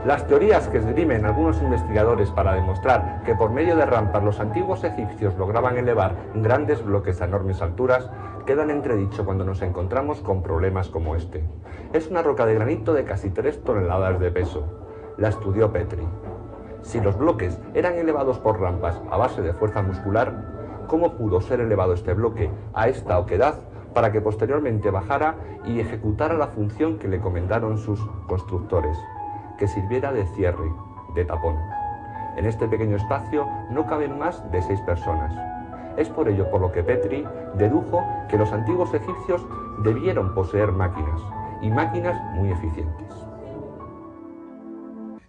Las teorías que esgrimen algunos investigadores para demostrar que por medio de rampas los antiguos egipcios lograban elevar grandes bloques a enormes alturas quedan en entredicho cuando nos encontramos con problemas como este. Es una roca de granito de casi 3 toneladas de peso. La estudió Petrie. Si los bloques eran elevados por rampas a base de fuerza muscular, ¿cómo pudo ser elevado este bloque a esta oquedad para que posteriormente bajara y ejecutara la función que le comendaron sus constructores? Que sirviera de cierre, de tapón. En este pequeño espacio no caben más de 6 personas. Es por ello por lo que Petrie dedujo que los antiguos egipcios debieron poseer máquinas, y máquinas muy eficientes.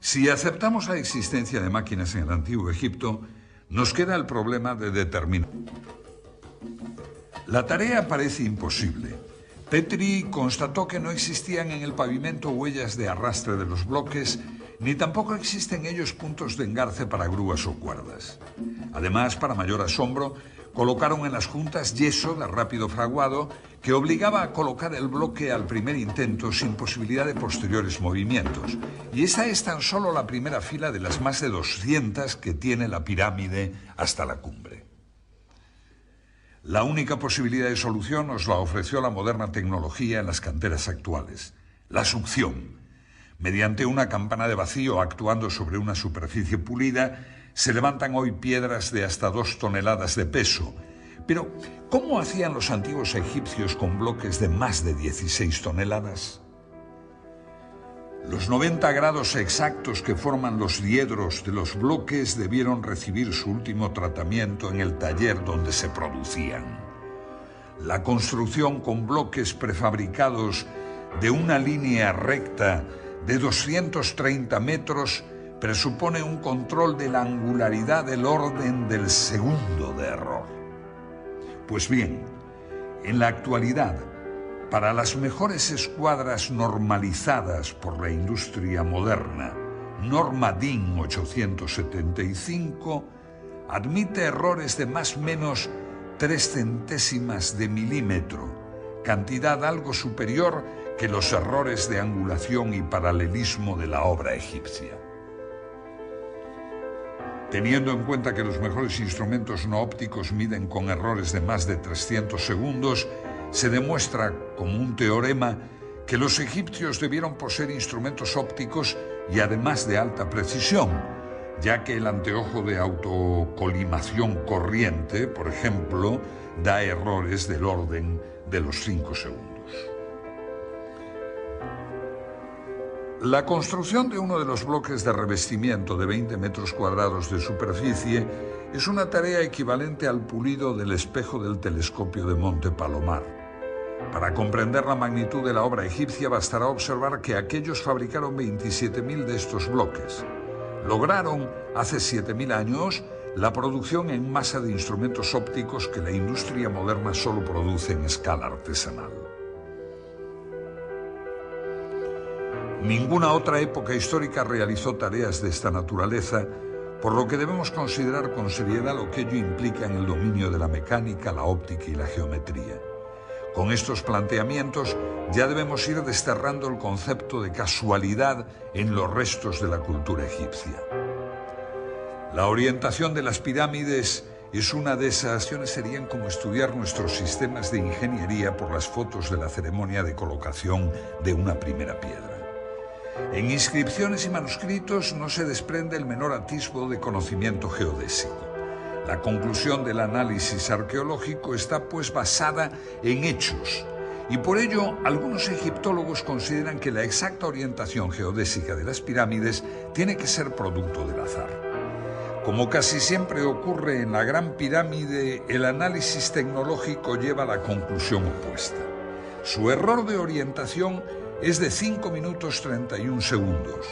Si aceptamos la existencia de máquinas en el Antiguo Egipto, nos queda el problema de determinar. La tarea parece imposible. Petrie constató que no existían en el pavimento huellas de arrastre de los bloques, ni tampoco existen en ellos puntos de engarce para grúas o cuerdas. Además, para mayor asombro, colocaron en las juntas yeso de rápido fraguado que obligaba a colocar el bloque al primer intento sin posibilidad de posteriores movimientos. Y esta es tan solo la primera fila de las más de 200 que tiene la pirámide hasta la cumbre. La única posibilidad de solución nos la ofreció la moderna tecnología en las canteras actuales: la succión. Mediante una campana de vacío actuando sobre una superficie pulida, se levantan hoy piedras de hasta 2 toneladas de peso. Pero, ¿cómo hacían los antiguos egipcios con bloques de más de 16 toneladas? Los 90 grados exactos que forman los diedros de los bloques debieron recibir su último tratamiento en el taller donde se producían. La construcción con bloques prefabricados de una línea recta de 230 metros presupone un control de la angularidad del orden del segundo de error. Pues bien, en la actualidad, para las mejores escuadras normalizadas por la industria moderna, norma DIN 875 admite errores de más o menos 3 centésimas de milímetro, cantidad algo superior que los errores de angulación y paralelismo de la obra egipcia. Teniendo en cuenta que los mejores instrumentos no ópticos miden con errores de más de 300 segundos, se demuestra como un teorema que los egipcios debieron poseer instrumentos ópticos y además de alta precisión, ya que el anteojo de autocolimación corriente, por ejemplo, da errores del orden de los 5 segundos. La construcción de uno de los bloques de revestimiento de 20 metros cuadrados de superficie es una tarea equivalente al pulido del espejo del telescopio de Monte Palomar. Para comprender la magnitud de la obra egipcia bastará observar que aquellos fabricaron 27.000 de estos bloques. Lograron, hace 7.000 años, la producción en masa de instrumentos ópticos que la industria moderna solo produce en escala artesanal. Ninguna otra época histórica realizó tareas de esta naturaleza, por lo que debemos considerar con seriedad lo que ello implica en el dominio de la mecánica, la óptica y la geometría. Con estos planteamientos ya debemos ir desterrando el concepto de casualidad en los restos de la cultura egipcia. La orientación de las pirámides es una de esas acciones, serían como estudiar nuestros sistemas de ingeniería por las fotos de la ceremonia de colocación de una primera piedra. En inscripciones y manuscritos no se desprende el menor atisbo de conocimiento geodésico. La conclusión del análisis arqueológico está pues basada en hechos, y por ello algunos egiptólogos consideran que la exacta orientación geodésica de las pirámides tiene que ser producto del azar. Como casi siempre ocurre en la Gran Pirámide, el análisis tecnológico lleva a la conclusión opuesta. Su error de orientación es de 5 minutos 31 segundos.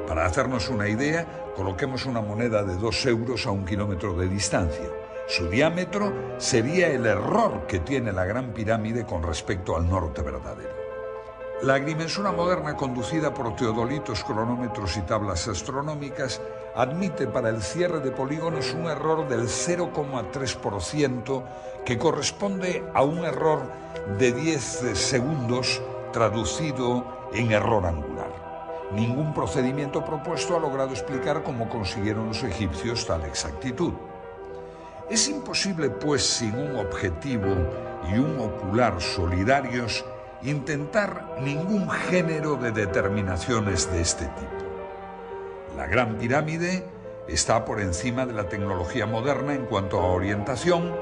Para hacernos una idea, coloquemos una moneda de 2 euros a 1 kilómetro de distancia. Su diámetro sería el error que tiene la Gran Pirámide con respecto al norte verdadero. La agrimensura moderna, conducida por teodolitos, cronómetros y tablas astronómicas, admite para el cierre de polígonos un error del 0,3%, que corresponde a un error de 10 segundos traducido en error angular. Ningún procedimiento propuesto ha logrado explicar cómo consiguieron los egipcios tal exactitud. Es imposible, pues, sin un objetivo y un ocular solidarios, intentar ningún género de determinaciones de este tipo. La Gran Pirámide está por encima de la tecnología moderna en cuanto a orientación,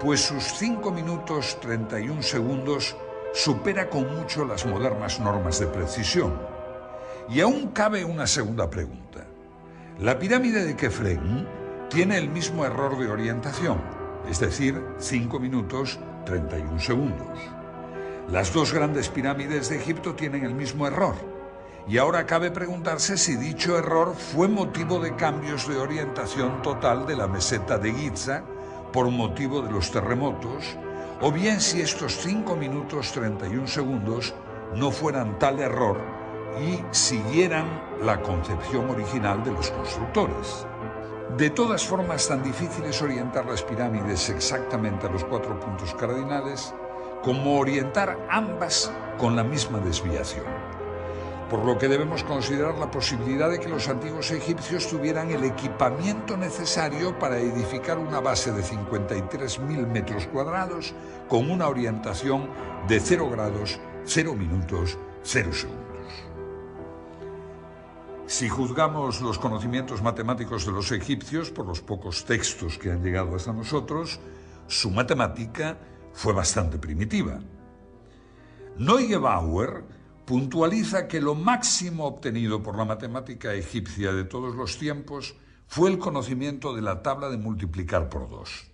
pues sus 5 minutos 31 segundos supera con mucho las modernas normas de precisión. Y aún cabe una segunda pregunta. La pirámide de Kefren tiene el mismo error de orientación, es decir, 5 minutos 31 segundos. Las dos grandes pirámides de Egipto tienen el mismo error. Y ahora cabe preguntarse si dicho error fue motivo de cambios de orientación total de la meseta de Giza por motivo de los terremotos, o bien si estos 5 minutos 31 segundos no fueran tal error y siguieran la concepción original de los constructores. De todas formas, tan difícil es orientar las pirámides exactamente a los 4 puntos cardinales como orientar ambas con la misma desviación. Por lo que debemos considerar la posibilidad de que los antiguos egipcios tuvieran el equipamiento necesario para edificar una base de 53.000 metros cuadrados con una orientación de 0 grados, 0 minutos, 0 segundos. Si juzgamos los conocimientos matemáticos de los egipcios por los pocos textos que han llegado hasta nosotros, su matemática fue bastante primitiva. Neugebauer puntualiza que lo máximo obtenido por la matemática egipcia de todos los tiempos fue el conocimiento de la tabla de multiplicar por 2.